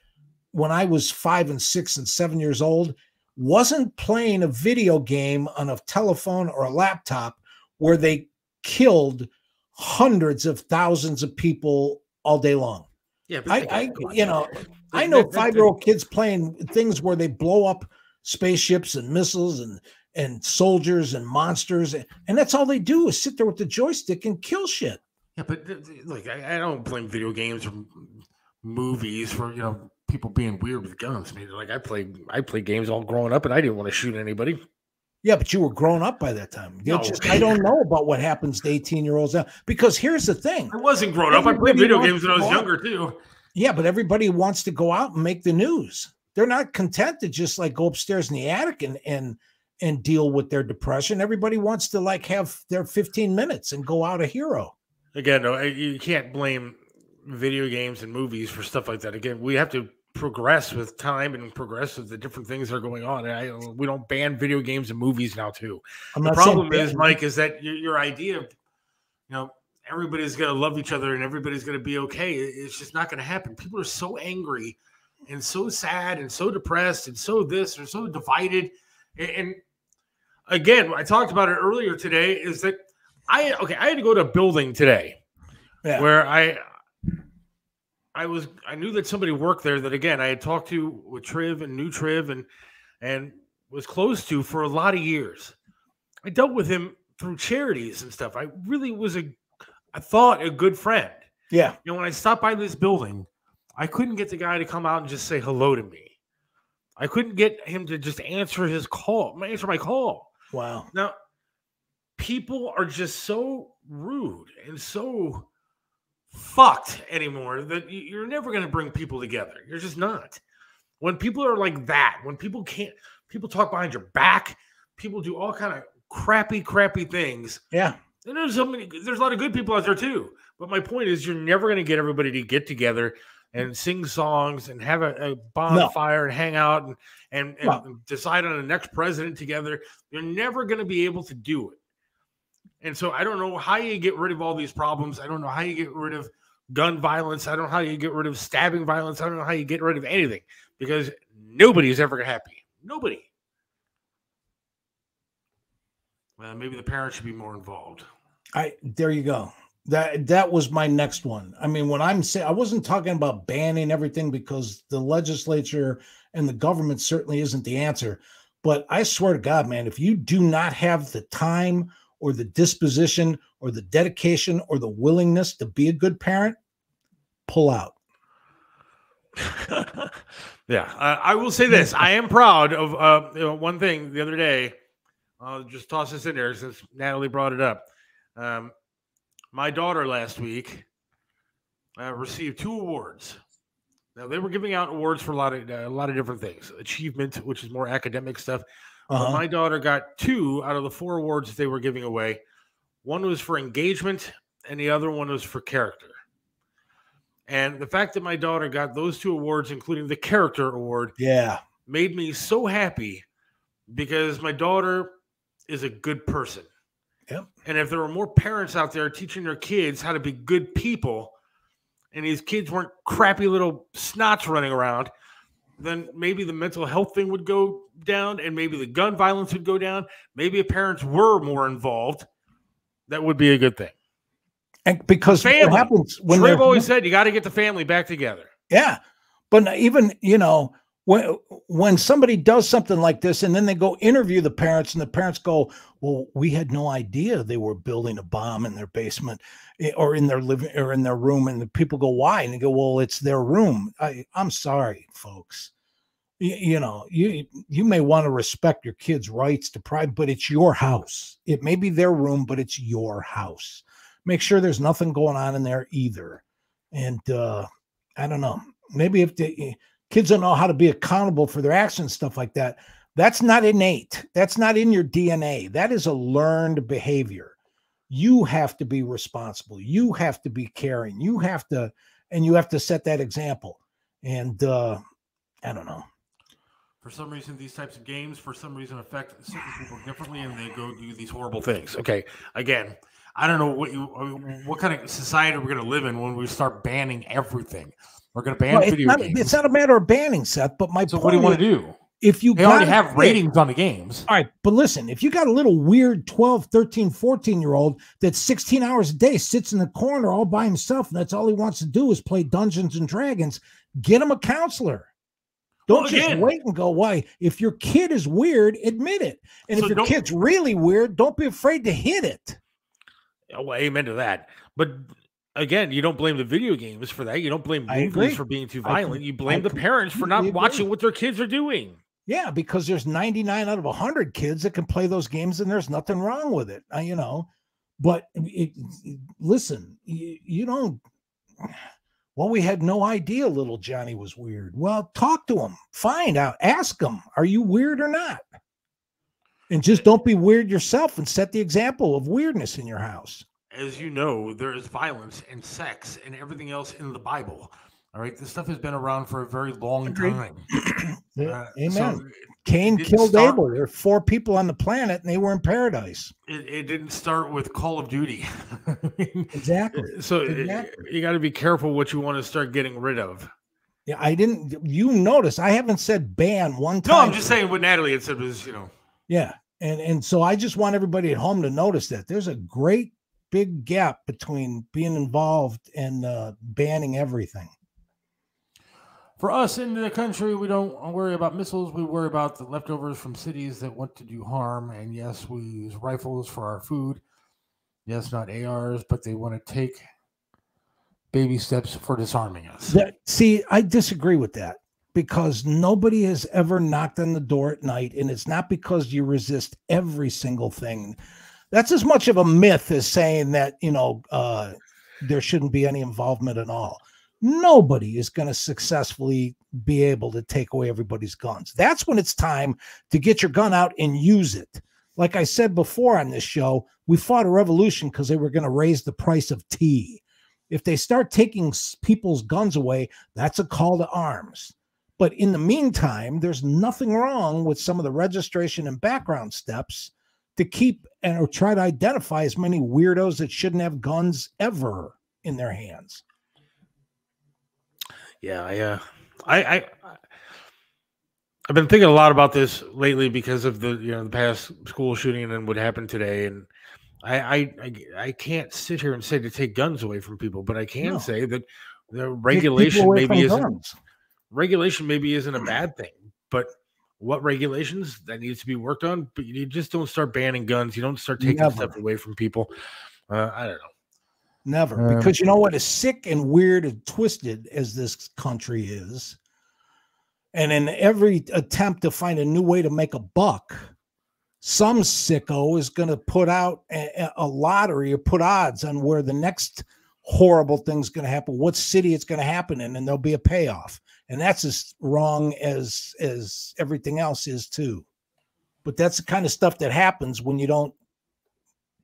[SPEAKER 3] when I was 5 and 6 and 7 years old wasn't playing a video game on a telephone or a laptop where they killed hundreds of thousands of people all day long.
[SPEAKER 2] Yeah,
[SPEAKER 3] I know 5-year-old kids playing things where they blow up spaceships and missiles and soldiers and monsters, and that's all they do is sit there with the joystick and kill shit.
[SPEAKER 2] Yeah, but look, I don't blame video games or movies for people being weird with guns. I mean, like I played games all growing up, and I didn't want to shoot anybody.
[SPEAKER 3] Yeah, but you were grown up by that time.
[SPEAKER 2] No.
[SPEAKER 3] I don't know about what happens to 18-year-olds now, because here's the thing.
[SPEAKER 2] I wasn't grown up. I played video games when I was younger too.
[SPEAKER 3] Yeah, but everybody wants to go out and make the news. They're not content to just like go upstairs in the attic and deal with their depression. Everybody wants to like have their 15 minutes and go out a hero. Again,
[SPEAKER 2] no, you can't blame video games and movies for stuff like that. Again, we have to progress with time and progress with the different things that are going on. And we don't ban video games and movies now too. The problem is, Mike, is that your idea of, everybody's going to love each other and everybody's going to be okay. It's just not going to happen. People are so angry and so sad and so depressed and so this or so divided. And again, I talked about it earlier today, is that I had to go to a building today where I knew that somebody worked there that, again, I had talked to with Triv and knew Triv and was close to for a lot of years. I dealt with him through charities and stuff. I really was I thought a good friend.
[SPEAKER 3] Yeah.
[SPEAKER 2] When I stopped by this building, I couldn't get the guy to come out and just say hello to me. I couldn't get him to just answer my call.
[SPEAKER 3] Wow.
[SPEAKER 2] Now, people are just so rude and so fucked anymore that you're never going to bring people together. You're just not. When people are like that, when people talk behind your back, people do all kind of crappy things.
[SPEAKER 3] Yeah.
[SPEAKER 2] And there's a lot of good people out there too. But my point is, you're never going to get everybody to get together and sing songs and have a bonfire and hang out and decide on the next president together. You're never going to be able to do it. And so I don't know how you get rid of all these problems. I don't know how you get rid of gun violence. I don't know how you get rid of stabbing violence. I don't know how you get rid of anything, because nobody's ever happy. Nobody. Well, maybe the parents should be more involved.
[SPEAKER 3] There you go. That was my next one. I mean, when I'm saying, I wasn't talking about banning everything, because the legislature and the government certainly isn't the answer. But I swear to God, man, if you do not have the time or the disposition or the dedication or the willingness to be a good parent, pull out.
[SPEAKER 2] Yeah, I will say this. I am proud of one thing the other day. I'll just toss this in there since Natalie brought it up. My daughter last week received 2 awards. Now, they were giving out awards for a lot of different things. Achievement, which is more academic stuff. But my daughter got 2 out of the 4 awards they were giving away. One was for engagement, and the other one was for character. And the fact that my daughter got those 2 awards, including the character award, made me so happy, because my daughter is a good person.
[SPEAKER 3] Yep.
[SPEAKER 2] And if there were more parents out there teaching their kids how to be good people, and these kids weren't crappy little snots running around, then maybe the mental health thing would go down, and maybe the gun violence would go down. Maybe if parents were more involved, that would be a good thing.
[SPEAKER 3] And because
[SPEAKER 2] family.
[SPEAKER 3] What happens when
[SPEAKER 2] Trev always said you got to get the family back together.
[SPEAKER 3] Yeah. But even, when somebody does something like this, and then they go interview the parents, and the parents go, well, we had no idea they were building a bomb in their basement or in their living or in their room. And the people go, why? And they go, well, it's their room. I'm sorry, folks. You may want to respect your kids' rights to private, but it's your house. It may be their room, but it's your house. Make sure there's nothing going on in there either. And I don't know. Maybe if the kids don't know how to be accountable for their actions, stuff like that, that's not innate. That's not in your DNA. That is a learned behavior. You have to be responsible. You have to be caring. You have to set that example. And I don't know.
[SPEAKER 2] For some reason, these types of games, for some reason, affect certain people differently, and they go do these horrible things. Okay, again, I don't know what kind of society we're going to live in when we start banning everything. We're going to ban video games.
[SPEAKER 3] It's not a matter of banning, Seth, but my point
[SPEAKER 2] what do you want to do?
[SPEAKER 3] If you
[SPEAKER 2] already have ratings on the games.
[SPEAKER 3] All right, but listen, if you got a little weird 12, 13, 14-year-old that 16 hours a day sits in the corner all by himself, and that's all he wants to do is play Dungeons and Dragons, get him a counselor. Don't just wait and go, why? If your kid is weird, admit it. And if your kid's really weird, don't be afraid to hit it.
[SPEAKER 2] Well, amen to that. But again, you don't blame the video games for that. You don't blame movies for being too violent. You blame the parents for not watching what their kids are doing.
[SPEAKER 3] Yeah, because there's 99 out of 100 kids that can play those games, and there's nothing wrong with it. But listen, you don't. Well, we had no idea little Johnny was weird. Well, talk to him. Find out. Ask him, are you weird or not? And just don't be weird yourself, and set the example of weirdness in your house.
[SPEAKER 2] As you know, there is violence and sex and everything else in the Bible. All right. This stuff has been around for a very long time.
[SPEAKER 3] Amen.
[SPEAKER 2] So
[SPEAKER 3] Cain killed Abel. There are 4 people on the planet, and they were in paradise.
[SPEAKER 2] It didn't start with Call of Duty.
[SPEAKER 3] Exactly.
[SPEAKER 2] So you got to be careful what you want to start getting rid of.
[SPEAKER 3] Yeah, you notice I haven't said ban one time.
[SPEAKER 2] No, I'm just saying what Natalie had said was,
[SPEAKER 3] Yeah. And so I just want everybody at home to notice that there's a great big gap between being involved and banning everything.
[SPEAKER 2] For us in the country, we don't worry about missiles. We worry about the leftovers from cities that want to do harm. And yes, we use rifles for our food. Yes, not ARs, but they want to take baby steps for disarming us.
[SPEAKER 3] See, I disagree with that, because nobody has ever knocked on the door at night, and it's not because you resist every single thing. That's as much of a myth as saying that, there shouldn't be any involvement at all. Nobody is going to successfully be able to take away everybody's guns. That's when it's time to get your gun out and use it. Like I said before on this show, we fought a revolution because they were going to raise the price of tea. If they start taking people's guns away, that's a call to arms. But in the meantime, there's nothing wrong with some of the registration and background steps to keep or try to identify as many weirdos that shouldn't have guns ever in their hands.
[SPEAKER 2] Yeah, I've been thinking a lot about this lately because of the past school shooting and then what happened today, and I can't sit here and say to take guns away from people, but I can say that the regulation maybe isn't a bad thing, but what regulations that needs to be worked on, but you just don't start banning guns. You don't start taking stuff away from people. I don't know.
[SPEAKER 3] Never. Because you know what? As sick and weird and twisted as this country is, and in every attempt to find a new way to make a buck, some sicko is going to put out a lottery or put odds on where the next horrible thing's going to happen, what city it's going to happen in, and there'll be a payoff. And that's as wrong as everything else is too. But that's the kind of stuff that happens when you don't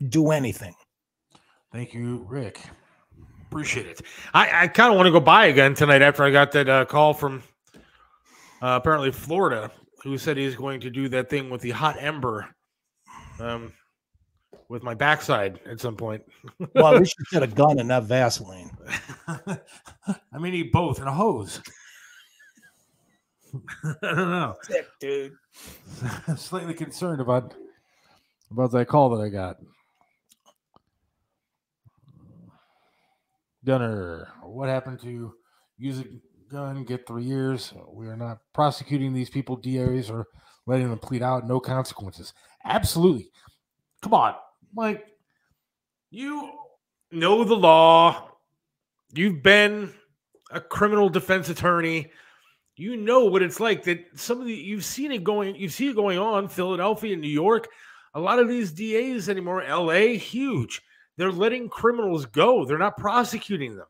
[SPEAKER 3] do anything.
[SPEAKER 2] Thank you, Rick. Appreciate it. I kind of want to go buy a gun tonight after I got that call from apparently Florida, who said he's going to do that thing with the hot ember with my backside at some point.
[SPEAKER 3] Well, at least you get a gun and not Vaseline.
[SPEAKER 2] I mean, eat both and a hose. I don't know.
[SPEAKER 3] Sick, dude.
[SPEAKER 2] I'm slightly concerned about that call that I got. Gunner, what happened to use a gun, get 3 years? We are not prosecuting these people, DAs, or letting them plead out. No consequences. Absolutely. Come on, Mike. You know the law. You've been a criminal defense attorney. You know what it's like. That some of you've seen it going on. Philadelphia, New York. A lot of these DAs anymore. LA, huge. They're letting criminals go. They're not prosecuting them.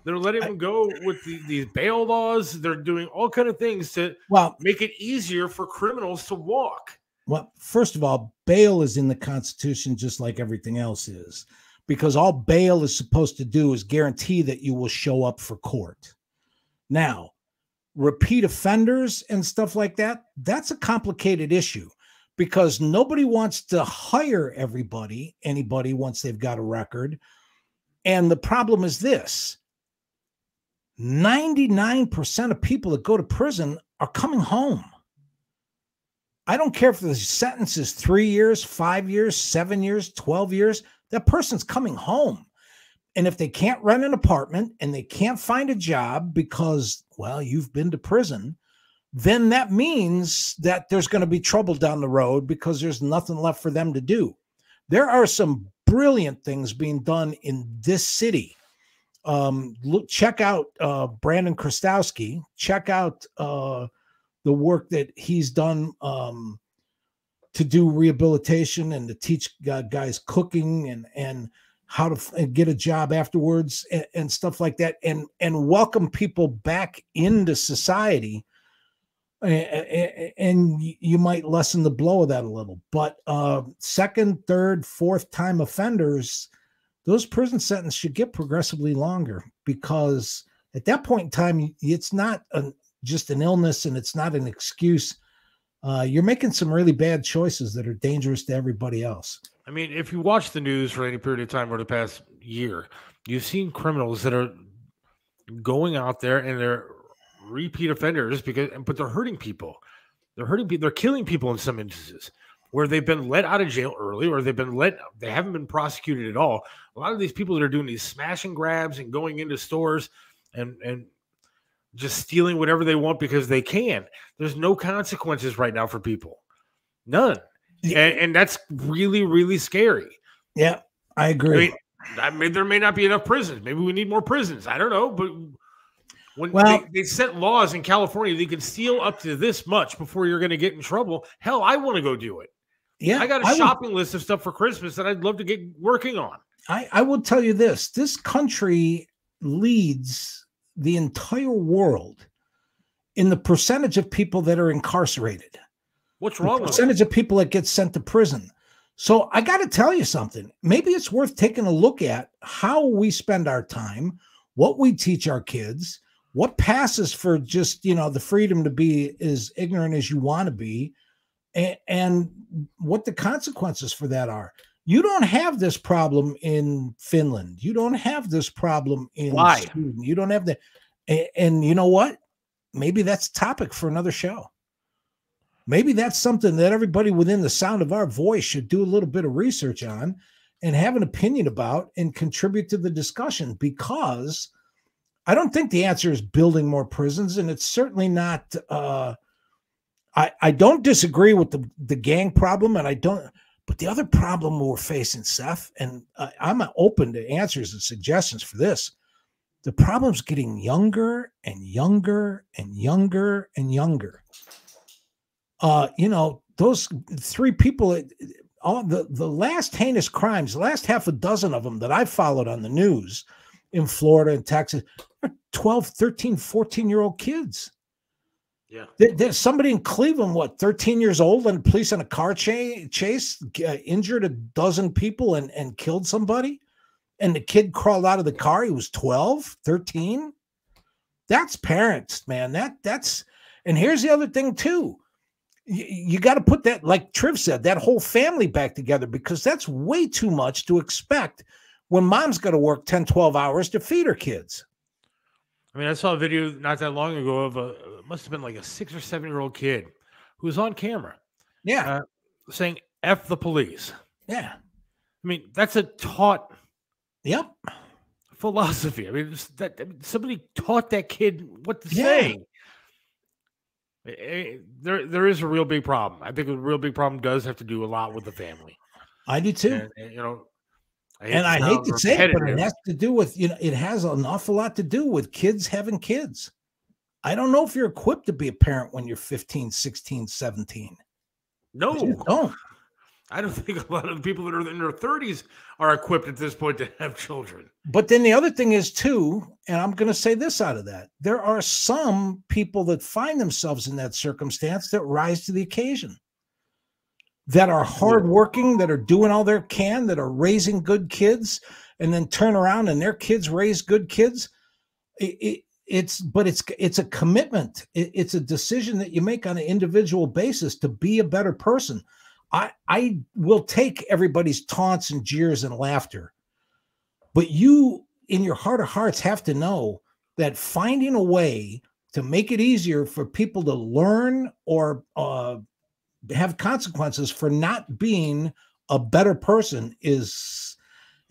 [SPEAKER 2] They're letting them go with these bail laws. They're doing all kind of things to make it easier for criminals to walk.
[SPEAKER 3] Well, first of all, bail is in the Constitution just like everything else is, because all bail is supposed to do is guarantee that you will show up for court. Now, repeat offenders and stuff like that, that's a complicated issue. Because nobody wants to hire anybody once they've got a record. And the problem is this: 99% of people that go to prison are coming home. I don't care if the sentence is 3 years, 5 years, 7 years, 12 years, that person's coming home. And if they can't rent an apartment and they can't find a job because, well, you've been to prison, then that means that there's going to be trouble down the road because there's nothing left for them to do. There are some brilliant things being done in this city. Check out Brandon Krastowski. Check out the work that he's done to do rehabilitation and to teach guys cooking and how to get a job afterwards and stuff like that, and welcome people back into society. And you might lessen the blow of that a little, but second, third, fourth time offenders, those prison sentences should get progressively longer, because at that point in time, it's not just an illness and it's not an excuse. You're making some really bad choices that are dangerous to everybody else.
[SPEAKER 2] I mean, if you watch the news for any period of time over the past year, you've seen criminals that are going out there and they're repeat offenders but they're hurting people. They're killing people in some instances where they've been let out of jail early, or they haven't been prosecuted at all. A lot of these people that are doing these smash and grabs and going into stores and just stealing whatever they want because they can. There's no consequences right now for people. None. And that's really, really scary.
[SPEAKER 3] Yeah, I agree.
[SPEAKER 2] I mean, there may not be enough prisons. Maybe we need more prisons. I don't know, but when they set laws in California, they can steal up to this much before you're going to get in trouble. Hell, I want to go do it.
[SPEAKER 3] Yeah,
[SPEAKER 2] I got a shopping list of stuff for Christmas that I'd love to get working on.
[SPEAKER 3] I will tell you this. This country leads the entire world in the percentage of people that are incarcerated.
[SPEAKER 2] What's wrong with it?
[SPEAKER 3] Percentage of people that get sent to prison. So I got to tell you something. Maybe it's worth taking a look at how we spend our time, what we teach our kids, what passes for just, the freedom to be as ignorant as you want to be, and what the consequences for that are. You don't have this problem in Finland. You don't have this problem in Sweden. You don't have that. And you know what? Maybe that's a topic for another show. Maybe that's something that everybody within the sound of our voice should do a little bit of research on and have an opinion about and contribute to the discussion, because I don't think the answer is building more prisons. And it's certainly not, I don't disagree with the gang problem, and but the other problem we're facing, Seth, and I'm open to answers and suggestions for this. The problem's getting younger and younger and younger and younger. Those three people, all the last heinous crimes, the last half a dozen of them that I followed on the news in Florida and Texas, are 12, 13, 14-year-old kids.
[SPEAKER 2] Yeah.
[SPEAKER 3] There's somebody in Cleveland, 13 years old, and police in a car chase injured a dozen people and killed somebody. And the kid crawled out of the car. He was 12, 13. That's parents, man. That's, and here's the other thing too. You got to put that, like Triv said, that whole family back together, because that's way too much to expect when mom's got to work 10, 12 hours to feed her kids.
[SPEAKER 2] I mean, I saw a video not that long ago of must have been like a 6 or 7-year-old kid who was on camera.
[SPEAKER 3] Yeah.
[SPEAKER 2] Saying F the police.
[SPEAKER 3] Yeah.
[SPEAKER 2] I mean, that's a taught philosophy. I mean, somebody taught that kid what to say. There is a real big problem. I think a real big problem does have to do a lot with the family.
[SPEAKER 3] I do too.
[SPEAKER 2] And,
[SPEAKER 3] I hate to say it, but it has to do with, it has an awful lot to do with kids having kids. I don't know if you're equipped to be a parent when you're 15, 16, 17.
[SPEAKER 2] No,
[SPEAKER 3] don't.
[SPEAKER 2] I don't think a lot of the people that are in their 30s are equipped at this point to have children.
[SPEAKER 3] But then the other thing is too, and I'm going to say this out of that, there are some people that find themselves in that circumstance that rise to the occasion, that are hardworking, that are doing all they can, that are raising good kids, and then turn around and their kids raise good kids. It's a commitment. It's a decision that you make on an individual basis to be a better person. I will take everybody's taunts and jeers and laughter, but you, in your heart of hearts, have to know that finding a way to make it easier for people to learn or have consequences for not being a better person is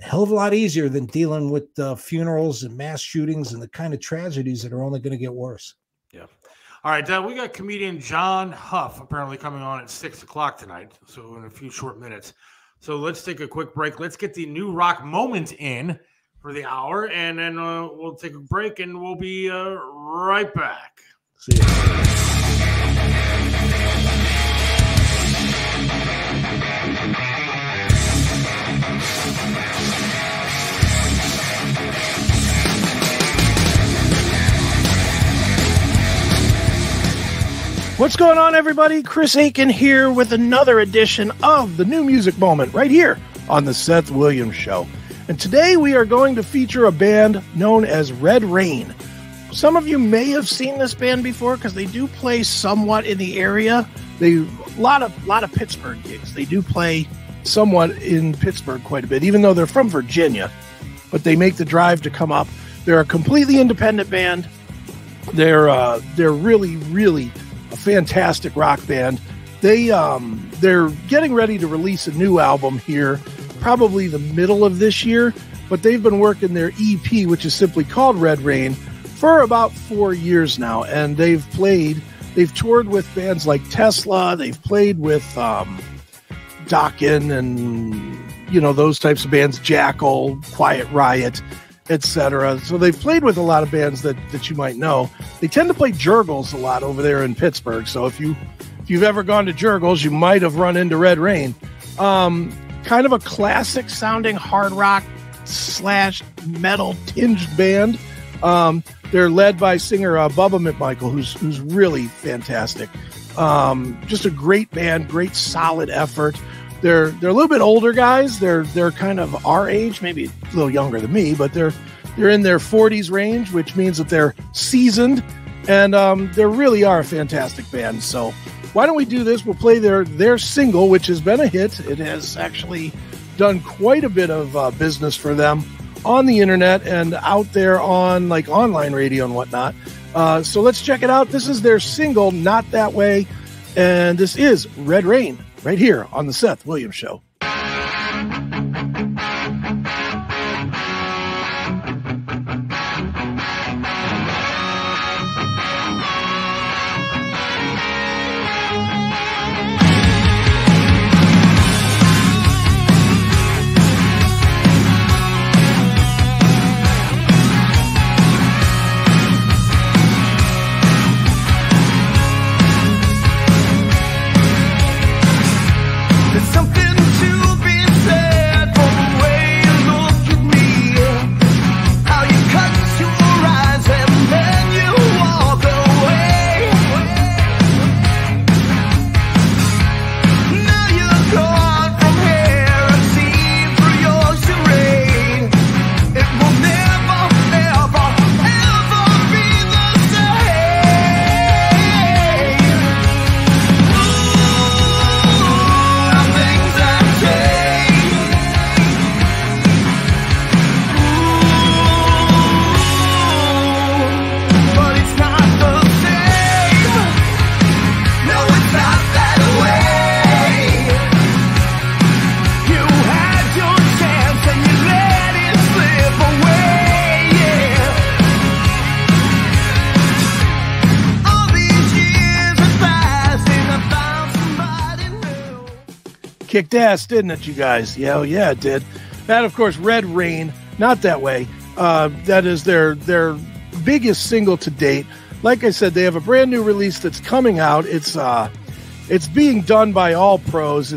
[SPEAKER 3] a hell of a lot easier than dealing with funerals and mass shootings and the kind of tragedies that are only going to get worse.
[SPEAKER 2] Yeah. All right, we got comedian Jon Huff apparently coming on at 6 o'clock tonight, so in a few short minutes. So let's take a quick break. Let's get the new rock moment in for the hour, and then we'll take a break, and we'll be right back.
[SPEAKER 3] See you.
[SPEAKER 1] What's going on, everybody? Chris Aiken here with another edition of the New Music Moment right here on the Seth Williams Show. And today we are going to feature a band known as Red Rain. Some of you may have seen this band before because they do play somewhat in the area. A lot of Pittsburgh gigs. They do play somewhat in Pittsburgh quite a bit, even though they're from Virginia. But they make the drive to come up. They're a completely independent band. They're really, really a fantastic rock band. They're getting ready to release a new album here, probably the middle of this year, but they've been working their EP, which is simply called Red Rain, for about 4 years now, and they've toured with bands like Tesla, they've played with Dokken and those types of bands, Jackal, Quiet Riot, etc. So they've played with a lot of bands that you might know. They tend to play Jurgles a lot over there in Pittsburgh. So if you've ever gone to Jurgles, you might have run into Red Rain. Kind of a classic sounding hard rock slash metal tinged band. They're led by singer Bubba McMichael, who's really fantastic. Just a great band, great solid effort. They're a little bit older guys. They're kind of our age, maybe a little younger than me, but they're in their 40s range, which means that they're seasoned, and they really are a fantastic band. So why don't we do this? We'll play their single, which has been a hit. It has actually done quite a bit of business for them on the internet and out there on like online radio and whatnot. So let's check it out. This is their single, Not That Way. And this is Red Rain right here on the Seth Williams Show. Kicked ass, didn't it, you guys? Yeah, it did. That, of course, Red Rain, Not That Way. That is their biggest single to date. Like I said, they have a brand new release that's coming out. It's being done by all pros.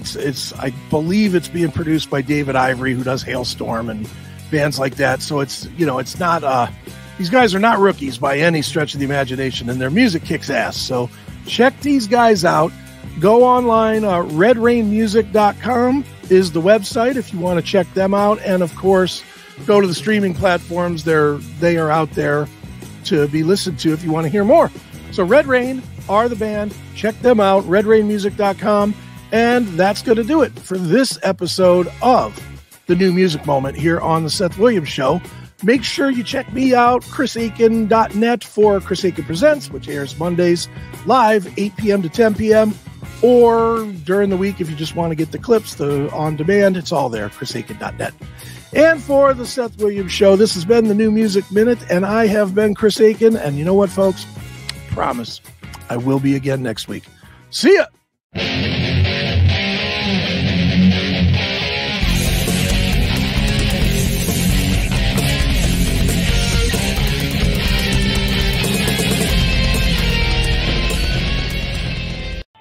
[SPEAKER 1] I believe it's being produced by David Ivory, who does Hailstorm and bands like that. So it's not these guys are not rookies by any stretch of the imagination, and their music kicks ass. So check these guys out. Go online, redrainmusic.com is the website if you want to check them out. And, of course, go to the streaming platforms. They are out there to be listened to if you want to hear more. So Red Rain are the band. Check them out, redrainmusic.com. And that's going to do it for this episode of The New Music Moment here on the Seth Williams Show. Make sure you check me out, chrisaiken.net for Chris Aiken Presents, which airs Mondays live, 8 p.m. to 10 p.m., or during the week if you just want to get the clips, the on demand, it's all there, chrisaiken.net. And for the Seth Williams Show, this has been the New Music Minute, and I have been Chris Aiken. And you know what, folks? Promise, I will be again next week. See ya!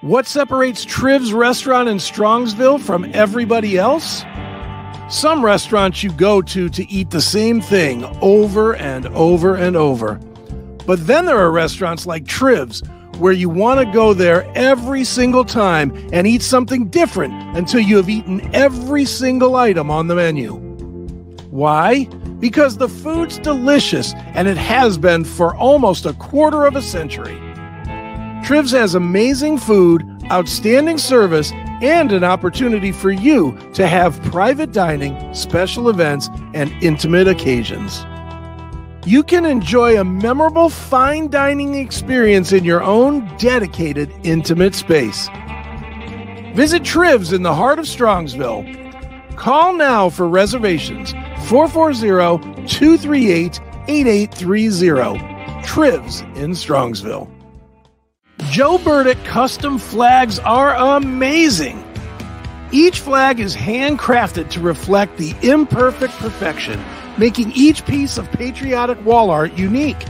[SPEAKER 1] What separates Triv's restaurant in Strongsville from everybody else? Some restaurants you go to eat the same thing over and over and over. But then there are restaurants like Triv's where you want to go there every single time and eat something different until you have eaten every single item on the menu. Why? Because the food's delicious, and it has been for almost a quarter of a century. Triv's has amazing food, outstanding service, and an opportunity for you to have private dining, special events, and intimate occasions. You can enjoy a memorable fine dining experience in your own dedicated, intimate space. Visit Triv's in the heart of Strongsville. Call now for reservations, 440-238-8830. Triv's in Strongsville. Joe Burdick custom flags are amazing. Each flag is handcrafted to reflect the imperfect perfection, making each piece of patriotic wall art unique.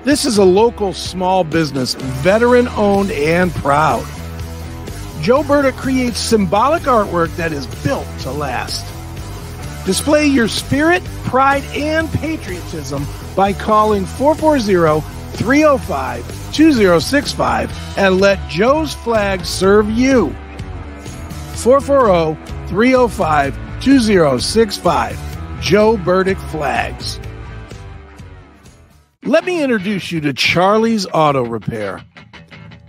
[SPEAKER 1] This is a local small business, veteran-owned and proud. Joe Burdick creates symbolic artwork that is built to last. Display your spirit, pride, and patriotism by calling 440-305-2065 and let Joe's Flags serve you. 440-305-2065. Joe Burdick Flags. Let me introduce you to Charlie's Auto Repair.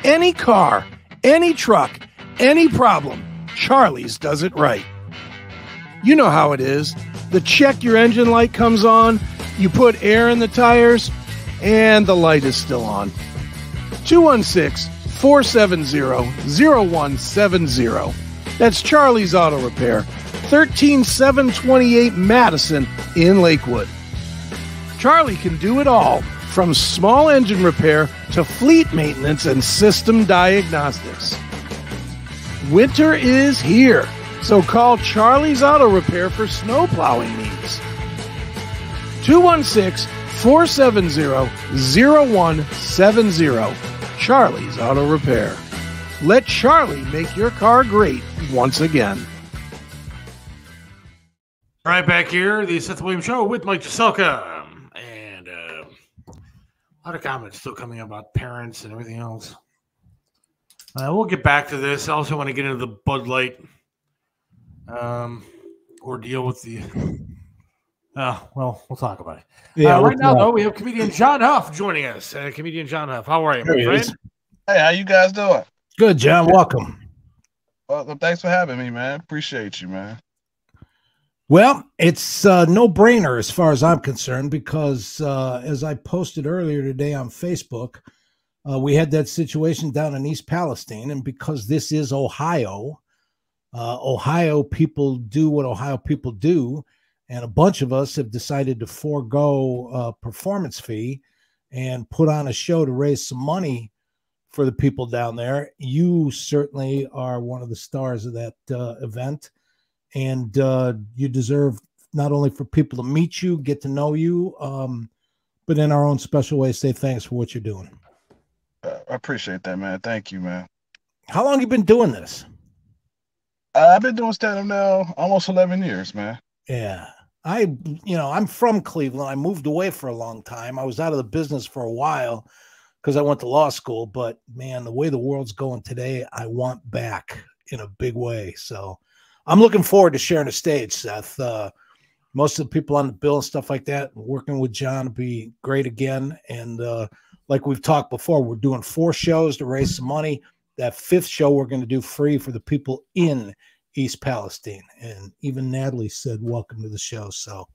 [SPEAKER 1] Any car, any truck, any problem, Charlie's does it right. You know how it is. The check your engine light comes on, you put air in the tires, and the light is still on. 216-470-0170. That's Charlie's Auto Repair, 13728 Madison in Lakewood. Charlie can do it all, from small engine repair to fleet maintenance and system diagnostics. Winter is here, so call Charlie's Auto Repair for snow plowing needs. 216-470-0170. Charlie's Auto Repair. Let Charlie make your car great once again.
[SPEAKER 2] Right back here, the Seth Williams Show with Mike Cheselka. And a lot of comments still coming about parents and everything else. We'll get back to this. I also want to get into the Bud Light ordeal with the... well, we'll talk about it. Yeah, right now, though, we have comedian Jon Huff joining us. Comedian Jon Huff, how are you, my friend?
[SPEAKER 7] Hey, how you guys doing?
[SPEAKER 3] Good, John. Welcome.
[SPEAKER 7] Well, thanks for having me, man. Appreciate you, man.
[SPEAKER 3] Well, it's no-brainer as far as I'm concerned because as I posted earlier today on Facebook, we had that situation down in East Palestine, and because this is Ohio, Ohio people do what Ohio people do, and a bunch of us have decided to forego a performance fee and put on a show to raise some money for the people down there. You certainly are one of the stars of that event, and you deserve not only for people to meet you, get to know you, but in our own special way, say thanks for what you're doing.
[SPEAKER 7] I appreciate that, man. Thank you, man.
[SPEAKER 3] How long you been doing this?
[SPEAKER 7] I've been doing stand-up now almost 11 years, man.
[SPEAKER 3] Yeah. I'm from Cleveland. I moved away for a long time. I was out of the business for a while because I went to law school, but man, the way the world's going today, I want back in a big way. So I'm looking forward to sharing a stage, Seth. Most of the people on the bill and stuff like that, working with John will be great again. And like we've talked before, we're doing 4 shows to raise some money. That 5th show we're going to do free for the people in East Palestine. And even Natalie said, welcome to the show. So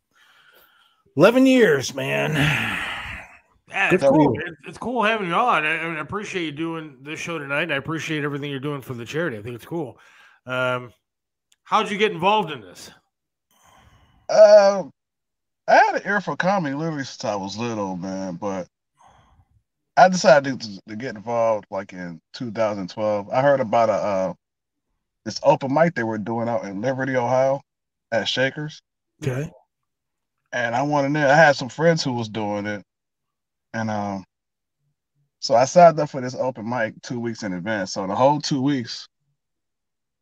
[SPEAKER 3] 11 years, man.
[SPEAKER 2] Yeah, it's cool. It's cool having you on. I appreciate you doing this show tonight. I appreciate everything you're doing for the charity. I think it's cool. How'd you get involved in this?
[SPEAKER 7] I had an ear for comedy literally since I was little, man. But I decided to get involved like in 2012. I heard about this open mic they were doing out in Liberty, Ohio at Shakers.
[SPEAKER 3] Okay.
[SPEAKER 7] And I wanted to, I had some friends who was doing it. And so I signed up for this open mic 2 weeks in advance. So the whole 2 weeks,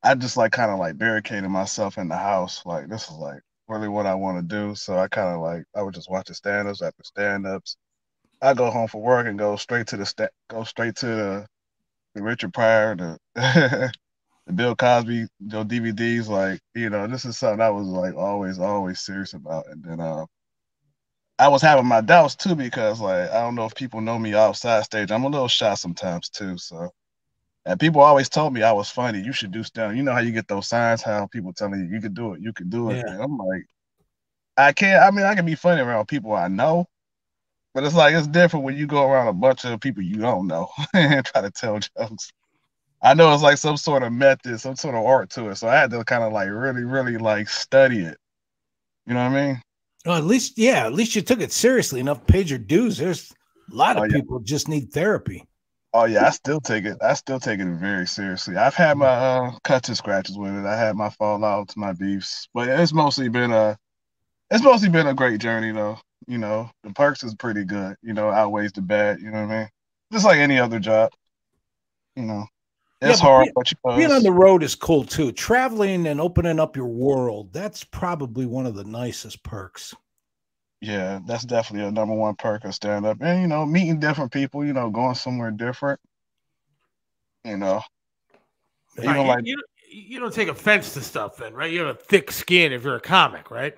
[SPEAKER 7] I just like kind of like barricaded myself in the house. Like, this is like really what I want to do. So I kind of like, I would just watch the stand-ups after stand-ups. I go home for work and go straight to the Richard Pryor, the the Bill Cosby, DVDs. Like, this is something I was like always serious about. And then I was having my doubts too, because like, I don't know if people know me outside stage. I'm a little shy sometimes too. So, and people always told me I was funny. You should do stand-up. You know how you get those signs, how people telling you can do it, you can do it. Yeah. And I'm like, I can't. I mean, I can be funny around people I know, but it's like, it's different when you go around a bunch of people you don't know and try to tell jokes. I know it's like some sort of method, some sort of art to it. So I had to kind of like really like study it. You know what I mean?
[SPEAKER 3] Well, at least you took it seriously enough, paid your dues. There's a lot of people just need therapy.
[SPEAKER 7] Oh yeah, I still take it very seriously. I've had my cuts and scratches with it. I had my fallouts, my beefs, but it's mostly been a great journey though. The perks is pretty good. Outweighs the bad. You know what I mean? Just like any other job. It's hard, but
[SPEAKER 3] being on the road is cool too. Traveling and opening up your world, that's probably one of the nicest perks.
[SPEAKER 7] Yeah, that's definitely a number one perk of stand-up. And, meeting different people, going somewhere different, even like...
[SPEAKER 2] You don't take offense to stuff then, right? You have a thick skin if you're a comic, right?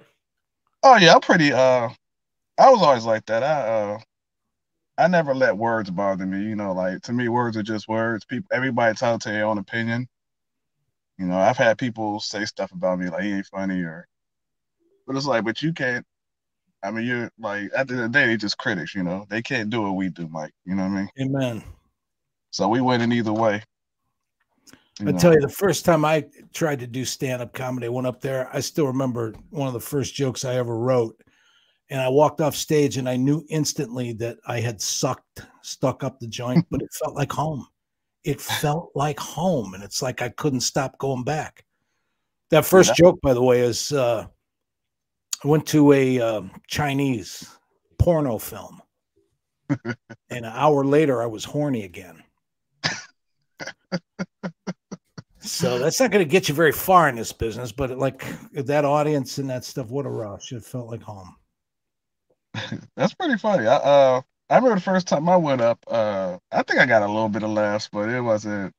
[SPEAKER 7] Oh, yeah, I'm pretty... I was always like that. I never let words bother me. Like, to me, words are just words. Everybody entitled to their own opinion. I've had people say stuff about me like he ain't funny but it's like, but you can't. I mean, you're like, at the end of the day, they're just critics. They can't do what we do, Mike. You know what I mean?
[SPEAKER 3] Amen.
[SPEAKER 7] So we win in either way.
[SPEAKER 3] I tell you, the first time I tried to do stand-up comedy, I went up there. I still remember one of the first jokes I ever wrote. And I walked off stage and I knew instantly that I had stuck up the joint, but it felt like home. It felt like home. And it's like I couldn't stop going back. That first joke, by the way, is I went to a Chinese porno film. And an hour later, I was horny again. So that's not going to get you very far in this business, but like that audience and that stuff, what a rush. It felt like home.
[SPEAKER 7] That's pretty funny. I remember the first time I went up, I think I got a little bit of laughs, but it wasn't.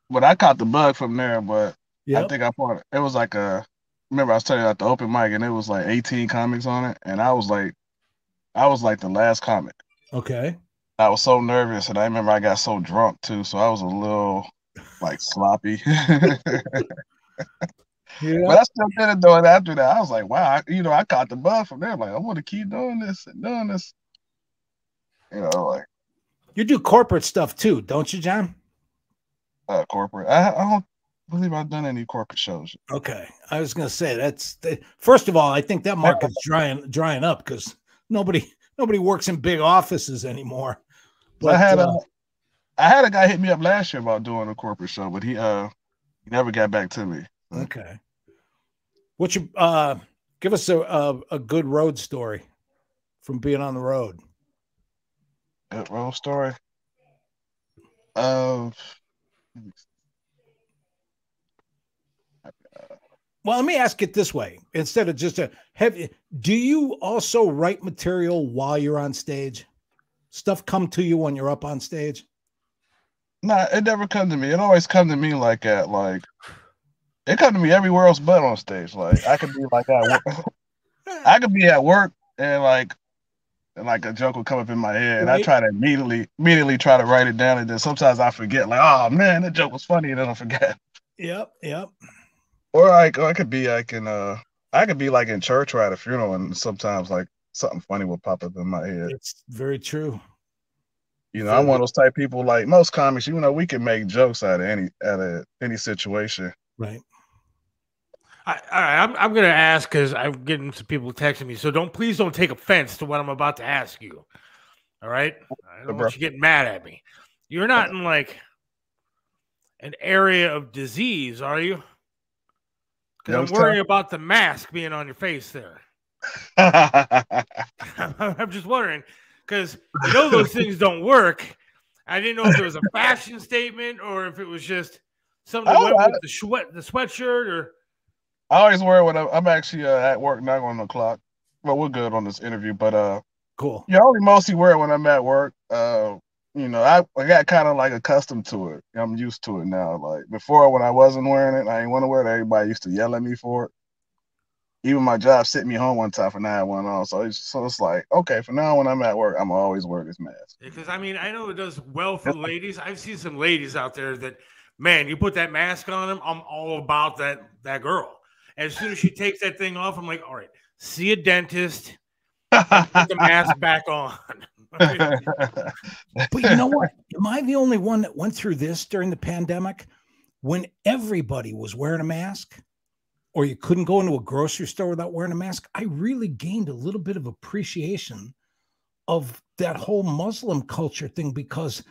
[SPEAKER 7] But I caught the bug from there. But I think it was like remember I was telling you at the open mic, and it was like 18 comics on it, and I was like the last comic. Okay. I was so nervous, and I remember I got so drunk too, so I was a little like sloppy. Yeah. But I still did it though. And after that, I was like, wow, I caught the bug from there. Like, I want to keep doing this and doing this. Like
[SPEAKER 3] you do corporate stuff too, don't you, John?
[SPEAKER 7] Corporate. I don't believe I've done any corporate shows.
[SPEAKER 3] Okay, I was gonna say first of all, I think that market's drying up because nobody works in big offices anymore. But
[SPEAKER 7] I had a guy hit me up last year about doing a corporate show, but he never got back to me.
[SPEAKER 3] Okay. What's your give us a good road story from being on the road?
[SPEAKER 7] Good road story.
[SPEAKER 3] Well, let me ask it this way: instead of just do you also write material while you're on stage? Stuff come to you when you're up on stage?
[SPEAKER 7] Nah, it never comes to me. It always comes to me it comes to me everywhere else but on stage. Like I could be like at work. I could be at work and a joke will come up in my head, and I try to immediately try to write it down, and then sometimes I forget. Like, oh man, that joke was funny, and then I forget.
[SPEAKER 3] Yep.
[SPEAKER 7] Or I could be I could be like in church or at a funeral, and sometimes like something funny will pop up in my head.
[SPEAKER 3] It's very true.
[SPEAKER 7] I'm one of those type of people. Like most comics, we can make jokes out of any situation.
[SPEAKER 3] Right.
[SPEAKER 2] All right, I'm going to ask because I'm getting some people texting me. So please don't take offense to what I'm about to ask you. All right, I don't want you getting mad at me. You're not in like an area of disease, are you? Because I'm worrying about the mask being on your face there. I'm just wondering because those things don't work. I didn't know if it was a fashion statement or if it was just something that went with the sweatshirt or.
[SPEAKER 7] I always wear when I'm actually at work, not on the clock. Well, we're good on this interview, but
[SPEAKER 3] cool.
[SPEAKER 7] Yeah, I only mostly wear it when I'm at work. I got kind of like accustomed to it. I'm used to it now. Like before, when I wasn't wearing it, I didn't want to wear it. Everybody used to yell at me for it. Even my job sent me home one time for not having one on. So it's like, okay, from now on, when I'm at work, I'm always wear this mask.
[SPEAKER 2] Because I know it does well for ladies. I've seen some ladies out there that, man, you put that mask on them, I'm all about that girl. As soon as she takes that thing off, I'm like, all right, see a dentist, put the mask back on.
[SPEAKER 3] But you know what? Am I the only one that went through this during the pandemic when everybody was wearing a mask or you couldn't go into a grocery store without wearing a mask? I really gained a little bit of appreciation of that whole Muslim culture thing because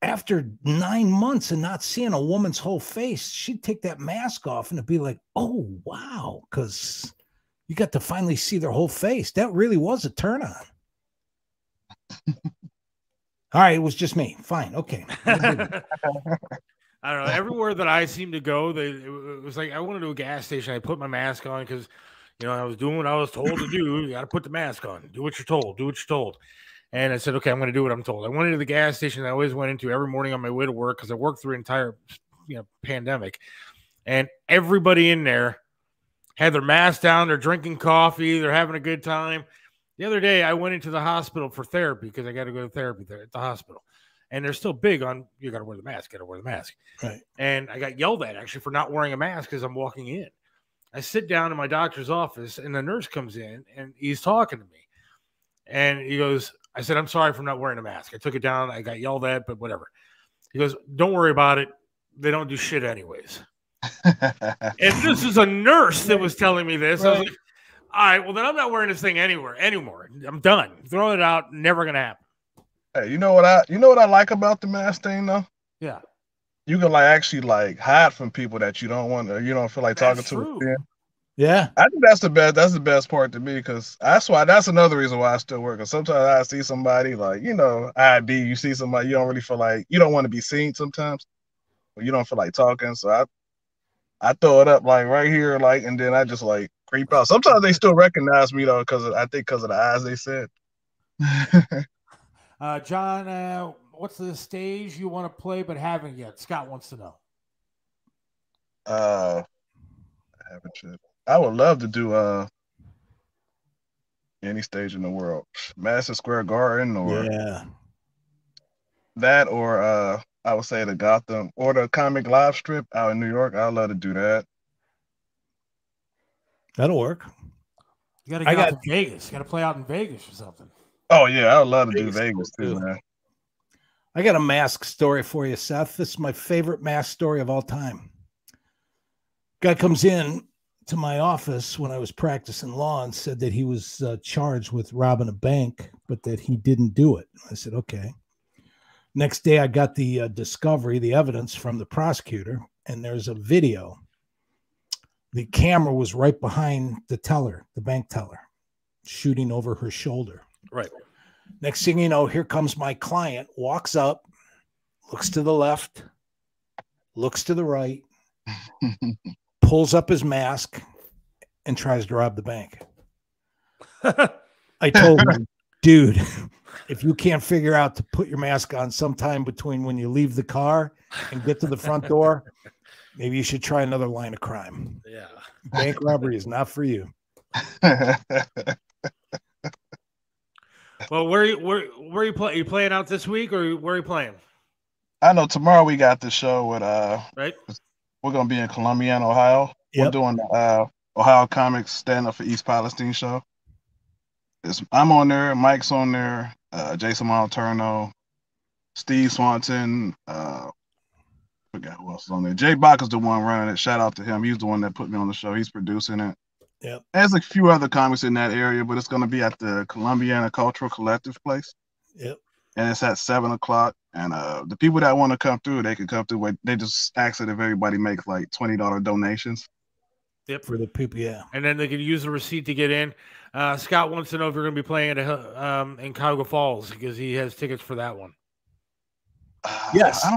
[SPEAKER 3] after 9 months and not seeing a woman's whole face, she'd take that mask off and it'd be like, oh, wow, because you got to finally see their whole face. That really was a turn on. All right, it was just me. Fine. Okay.
[SPEAKER 2] I don't know. Everywhere that I seem to go, it was like I went to a gas station. I put my mask on because, I was doing what I was told to do. You got to put the mask on. Do what you're told. Do what you're told. And I said, okay, I'm going to do what I'm told. I went into the gas station I always went into every morning on my way to work because I worked through the entire, pandemic. And everybody in there had their mask down. They're drinking coffee. They're having a good time. The other day, I went into the hospital for therapy because I got to go to therapy there at the hospital. And they're still big on, you got to wear the mask,
[SPEAKER 3] Right.
[SPEAKER 2] And I got yelled at actually for not wearing a mask as I'm walking in. I sit down in my doctor's office and the nurse comes in and he's talking to me. And he goes, I said, I'm sorry for not wearing a mask. I took it down. I got yelled at, but whatever. He goes, don't worry about it. They don't do shit anyways. And this is a nurse that was telling me this. Right. I was like, all right, well, then I'm not wearing this thing anymore. I'm done. Throw it out. Never going to happen.
[SPEAKER 7] Hey, you know what I like about the mask thing though?
[SPEAKER 2] Yeah.
[SPEAKER 7] You can actually hide from people that you don't want, or you don't feel like talking to.
[SPEAKER 3] Yeah.
[SPEAKER 7] I think that's the best part to me, because that's another reason why I still work. Because sometimes I see somebody ID, you see somebody, you don't really feel like, you don't want to be seen sometimes, or you don't feel like talking. So I throw it up right here, and then I just creep out. Sometimes they still recognize me though, because of the eyes they said.
[SPEAKER 4] John, what's the stage you want to play but haven't yet? Scott wants to know.
[SPEAKER 7] I would love to do any stage in the world, Madison Square Garden, or that, or I would say the Gotham or the comic live strip out in New York. I'd love to do that.
[SPEAKER 3] That'll work.
[SPEAKER 4] You got to get out to Vegas. You got to play out in Vegas or something.
[SPEAKER 7] Oh yeah, I would love to do Vegas too, man.
[SPEAKER 3] I got a mask story for you, Seth. This is my favorite mask story of all time. Guy comes in to my office when I was practicing law and said that he was charged with robbing a bank, but that he didn't do it. I said, okay. Next day, I got the discovery, the evidence from the prosecutor, and there's a video. The camera was right behind the teller, the bank teller, shooting over her shoulder.
[SPEAKER 2] Right.
[SPEAKER 3] Next thing you know, here comes my client, walks up, looks to the left, looks to the right, pulls up his mask, and tries to rob the bank. I told him, dude, if you can't figure out to put your mask on sometime between when you leave the car and get to the front door, maybe you should try another line of crime.
[SPEAKER 2] Yeah.
[SPEAKER 3] Bank robbery is not for you.
[SPEAKER 2] Well, where are you playing? Are you playing out this week, or where are you playing?
[SPEAKER 7] I know tomorrow we got the show with
[SPEAKER 2] right.
[SPEAKER 7] We're gonna be in Columbia, Ohio. Yep. We're doing the Ohio Comics Stand Up for East Palestine show. I'm on there, Mike's on there, Jason Monturno, Steve Swanson, forgot who else is on there. Jay Bach is the one running it. Shout out to him. He's the one that put me on the show. He's producing it.
[SPEAKER 3] Yep.
[SPEAKER 7] There's a few other comics in that area, but it's going to be at the Columbiana Cultural Collective place.
[SPEAKER 3] Yep.
[SPEAKER 7] And it's at 7:00. And the people that want to come through, they can come through. They just ask it if everybody makes $20 donations.
[SPEAKER 2] Yep.
[SPEAKER 3] For the people, yeah.
[SPEAKER 2] And then they can use the receipt to get in. Scott wants to know if you're going to be playing in Cuyahoga Falls, because he has tickets for that one.
[SPEAKER 3] Yes.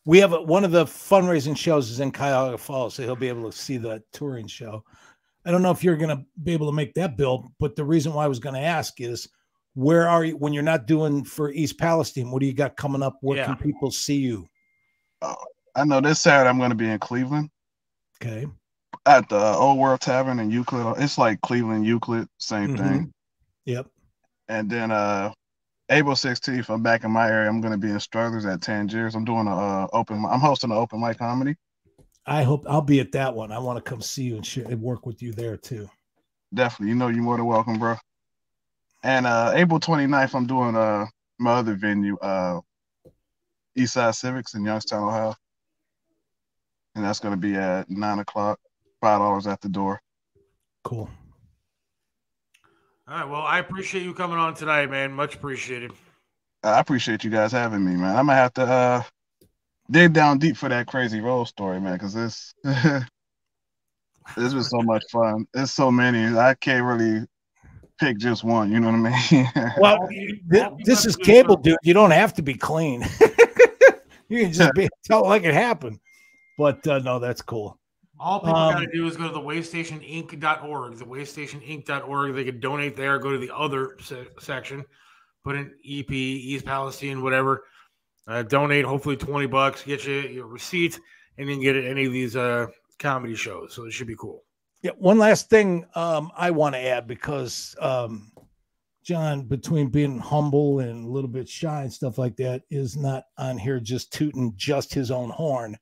[SPEAKER 3] We have one of the fundraising shows is in Cuyahoga Falls, so he'll be able to see the touring show. I don't know if you're going to be able to make that bill, but the reason why I was going to ask is, where are you when you're not doing for East Palestine? What do you got coming up? Where can people see you?
[SPEAKER 7] I know this Saturday I'm going to be in Cleveland.
[SPEAKER 3] Okay.
[SPEAKER 7] At the Old World Tavern in Euclid. It's like Cleveland, Euclid, same thing.
[SPEAKER 3] Yep.
[SPEAKER 7] And then April 16th, I'm back in my area. I'm going to be in Struthers at Tangiers. I'm doing I'm hosting an open mic comedy.
[SPEAKER 3] I hope I'll be at that one. I want to come see you and work with you there too.
[SPEAKER 7] Definitely. You're more than welcome, bro. And April 29th, I'm doing my other venue, Eastside Civics in Youngstown, Ohio. And that's going to be at 9:00, $5 at the door.
[SPEAKER 3] Cool.
[SPEAKER 2] All right. Well, I appreciate you coming on tonight, man. Much appreciated.
[SPEAKER 7] I appreciate you guys having me, man. I'm going to have to dig down deep for that Crazy Roll story, man, because this was so much fun. There's so many. I can't really pick just one. You know what I mean?
[SPEAKER 3] Well, this is cable, dude. You don't have to be clean. You can just tell it like it happened. But no, that's cool.
[SPEAKER 2] All people got to do is go to the waystationinc.org. The waystationinc.org. They could donate there. Go to the other section. Put in EP, East Palestine, whatever. Donate, hopefully $20. Get you your receipt, and you can get at any of these comedy shows. So it should be cool.
[SPEAKER 3] Yeah. One last thing I want to add, because John, between being humble and a little bit shy and stuff like that, is not on here just tooting just his own horn.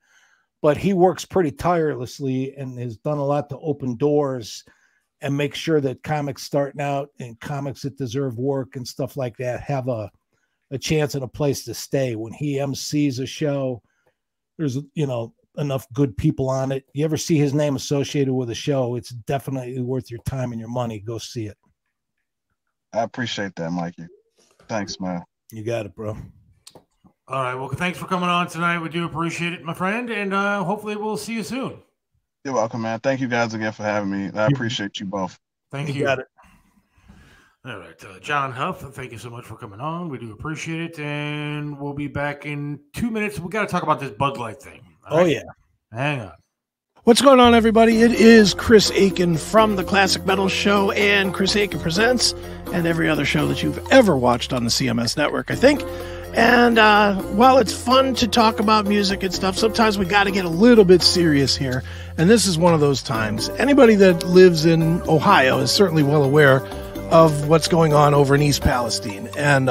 [SPEAKER 3] But he works pretty tirelessly and has done a lot to open doors and make sure that comics starting out and comics that deserve work and stuff like that have a chance and a place to stay. When he MCs a show, there's, enough good people on it. You ever see his name associated with a show, it's definitely worth your time and your money. Go see it.
[SPEAKER 7] I appreciate that, Mikey. Thanks, man.
[SPEAKER 3] You got it, bro.
[SPEAKER 2] All right. Well, thanks for coming on tonight. We do appreciate it, my friend. And hopefully we'll see you soon.
[SPEAKER 7] You're welcome, man. Thank you guys again for having me. I appreciate you both.
[SPEAKER 2] Thank you.
[SPEAKER 3] You got it.
[SPEAKER 2] All right. Jon Huff, thank you so much for coming on. We do appreciate it. And we'll be back in 2 minutes. We got to talk about this Bud Light thing. All right?
[SPEAKER 3] Yeah.
[SPEAKER 2] Hang on.
[SPEAKER 1] What's going on, everybody? It is Chris Aiken from the Classic Metal Show and Chris Aiken Presents, and every other show that you've ever watched on the CMS network, I think. And while it's fun to talk about music and stuff, sometimes we got to get a little bit serious here. And this is one of those times. Anybody that lives in Ohio is certainly well aware of what's going on over in East Palestine. And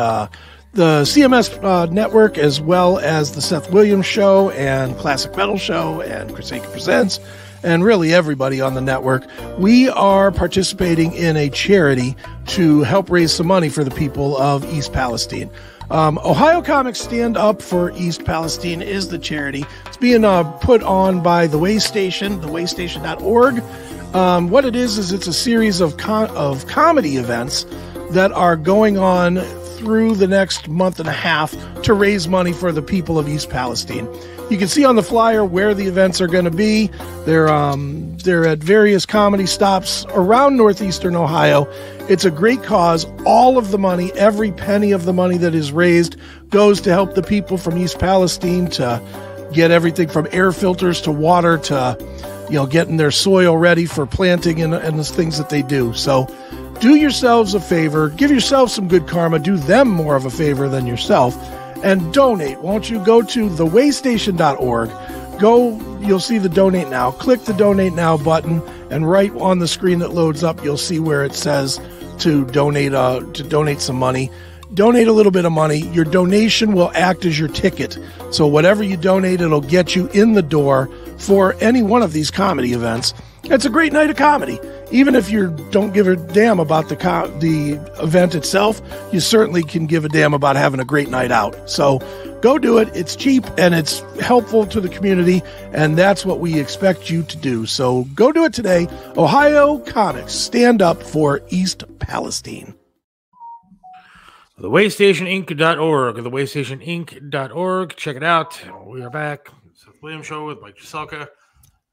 [SPEAKER 1] the CMS network, as well as the Seth Williams Show and Classic Metal Show and Chris Aiken Presents, and really everybody on the network, we are participating in a charity to help raise some money for the people of East Palestine. Ohio Comics Stand Up for East Palestine is the charity. It's being put on by the Way Station, thewaystation.org. What it is it's a series of comedy events that are going on through the next month and a half to raise money for the people of East Palestine. You can see on the flyer where the events are going to be. They're at various comedy stops around northeastern Ohio. It's a great cause. All of the money, every penny of the money that is raised, goes to help the people from East Palestine to get everything from air filters to water to, getting their soil ready for planting and the things that they do. So do yourselves a favor. Give yourself some good karma. Do them more of a favor than yourself. And donate. Won't you go to thewaystation.org? You'll see the donate now. Click the donate now button, and right on the screen that loads up, you'll see where it says to donate some money. Donate a little bit of money. Your donation will act as your ticket. So whatever you donate, it'll get you in the door for any one of these comedy events. It's a great night of comedy. Even if you don't give a damn about the event itself, you certainly can give a damn about having a great night out. So go do it. It's cheap and it's helpful to the community, and that's what we expect you to do. So go do it today. Ohio Comics, stand up for East Palestine.
[SPEAKER 2] TheWaystationInc.org, TheWaystationInc.org. Check it out. We are back. Seth Williams Show with Mike Cheselka.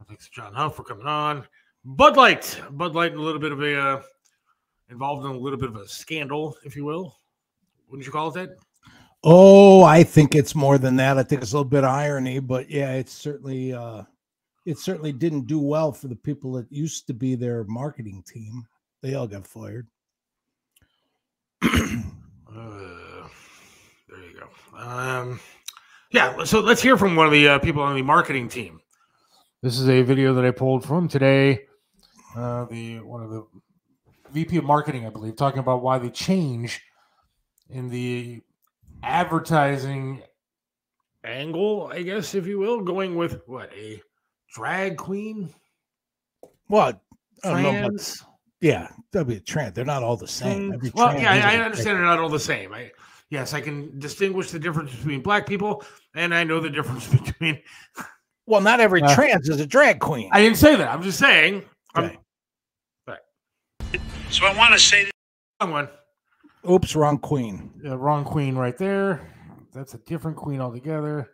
[SPEAKER 2] Thanks to Jon Huff for coming on. Bud Light, a little bit of involved in a little bit of a scandal, if you will. Wouldn't you call it that?
[SPEAKER 3] Oh, I think it's more than that. I think it's a little bit of irony, but yeah, it certainly didn't do well for the people that used to be their marketing team. They all got fired.
[SPEAKER 2] There you go. Yeah, so let's hear from one of the people on the marketing team. This is a video that I pulled from today. One of the VP of marketing, I believe, talking about why the change in the advertising angle, I guess, if you will, going with a drag queen?
[SPEAKER 3] What?
[SPEAKER 2] Trans?
[SPEAKER 3] Yeah, that'd be a trend. They're not all the same.
[SPEAKER 2] I understand they're not all the same. Yes, I can distinguish the difference between black people, and I know the difference between.
[SPEAKER 3] Well, not every trans is a drag queen.
[SPEAKER 2] I didn't say that. I'm just saying.
[SPEAKER 3] Okay.
[SPEAKER 8] So I want to say that.
[SPEAKER 2] Wrong one.
[SPEAKER 3] Oops, wrong queen.
[SPEAKER 2] Wrong queen right there. That's a different queen altogether.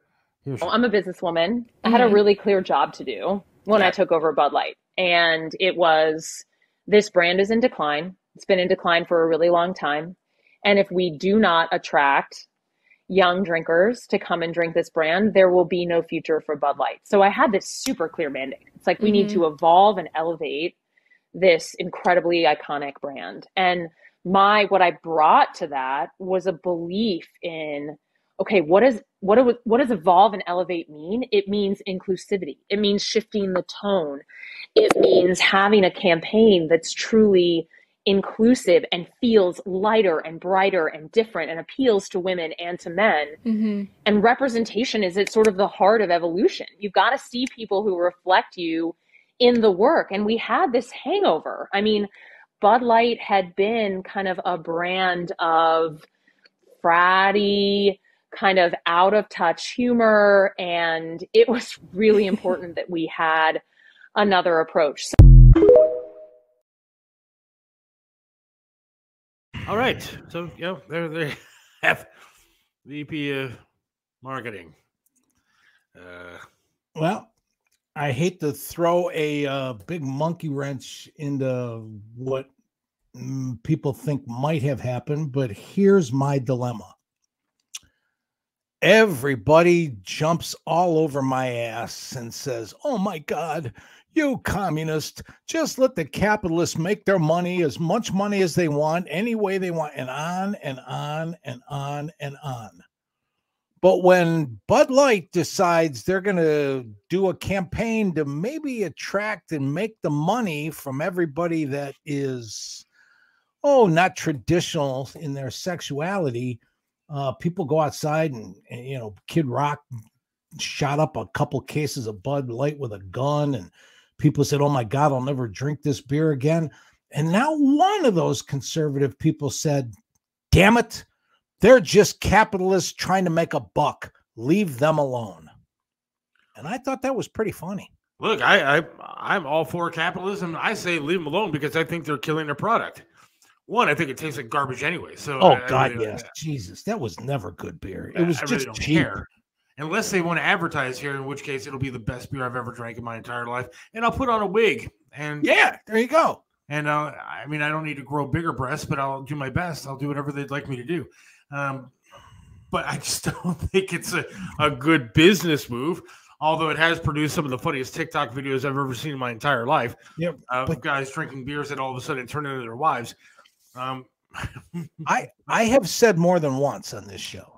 [SPEAKER 9] I'm a businesswoman. I had a really clear job to do when I took over Bud Light. And it was, this brand is in decline. It's been in decline for a really long time. And if we do not attract young drinkers to come and drink this brand, there will be no future for Bud Light. So I had this super clear mandate. It's like, we need to evolve and elevate this incredibly iconic brand. And what I brought to that was a belief in, okay, what does evolve and elevate mean? It means inclusivity. It means shifting the tone. It means having a campaign that's truly inclusive and feels lighter and brighter and different and appeals to women and to men. And representation is at sort of the heart of evolution. You've got to see people who reflect you in the work. And we had this hangover. I mean, Bud Light had been kind of a brand of fratty, kind of out of touch humor. And it was really important that we had another approach.
[SPEAKER 2] All right. So, there they have VP of marketing.
[SPEAKER 3] Well, I hate to throw a big monkey wrench into what people think might have happened, but here's my dilemma. Everybody jumps all over my ass and says, oh my God, you communist, just let the capitalists make their money, as much money as they want, any way they want, and on and on and on and on. But when Bud Light decides they're going to do a campaign to maybe attract and make the money from everybody that is, not traditional in their sexuality, people go outside and Kid Rock shot up a couple cases of Bud Light with a gun, and people said, oh my God, I'll never drink this beer again. And now one of those conservative people said, damn it, they're just capitalists trying to make a buck. Leave them alone. And I thought that was pretty funny.
[SPEAKER 2] Look, I'm all for capitalism. I say leave them alone because I think they're killing their product. One, I think it tastes like garbage anyway. So
[SPEAKER 3] God, yes. Jesus, that was never good beer. It was just
[SPEAKER 2] don't
[SPEAKER 3] cheap.
[SPEAKER 2] Care. Unless they want to advertise here, in which case it'll be the best beer I've ever drank in my entire life. And I'll put on a wig. And
[SPEAKER 3] yeah, there you go.
[SPEAKER 2] And I don't need to grow bigger breasts, but I'll do my best. I'll do whatever they'd like me to do. But I just don't think it's a good business move. Although it has produced some of the funniest TikTok videos I've ever seen in my entire life.
[SPEAKER 3] Yep.
[SPEAKER 2] Of guys drinking beers that all of a sudden turn into their wives.
[SPEAKER 3] I have said more than once on this show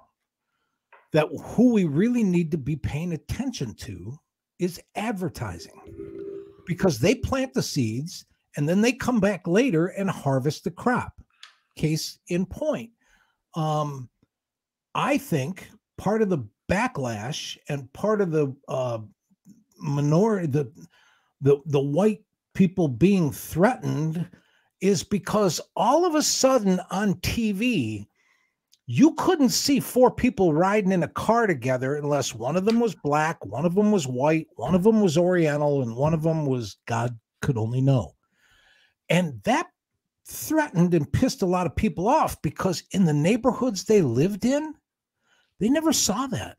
[SPEAKER 3] that who we really need to be paying attention to is advertising, because they plant the seeds and then they come back later and harvest the crop. Case in point. I think part of the backlash and part of the minority, the white people being threatened, is because all of a sudden on TV, you couldn't see four people riding in a car together unless one of them was black, one of them was white, one of them was Oriental, and one of them was God could only know. And that threatened and pissed a lot of people off, because in the neighborhoods they lived in, they never saw that.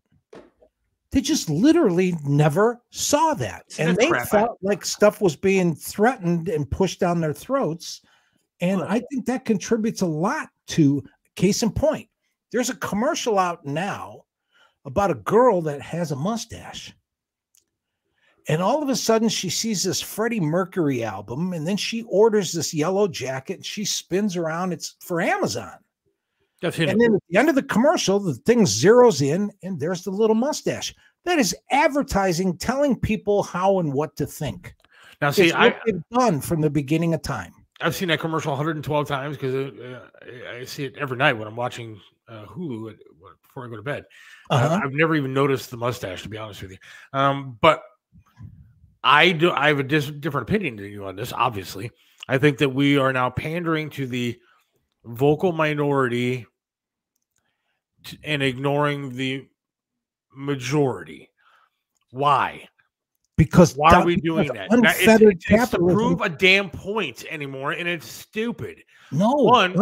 [SPEAKER 3] They just literally never saw that. And they felt like stuff was being threatened and pushed down their throats. And I think that contributes a lot to, case in point, there's a commercial out now about a girl that has a mustache. And all of a sudden she sees this Freddie Mercury album, and then she orders this yellow jacket and she spins around. It's for Amazon. And then at the end of the commercial, the thing zeroes in and there's the little mustache. That is advertising, telling people how and what to think.
[SPEAKER 2] Now, see,
[SPEAKER 3] I've done from the beginning of time.
[SPEAKER 2] I've seen that commercial 112 times because I see it every night when I'm watching Hulu before I go to bed. I've never even noticed the mustache, to be honest with you. But I have a different opinion than you on this. Obviously, I think that we are now pandering to the vocal minority and ignoring the majority. Why?
[SPEAKER 3] Because
[SPEAKER 2] why are we doing that? It's to prove a damn point anymore, and it's stupid.
[SPEAKER 3] No,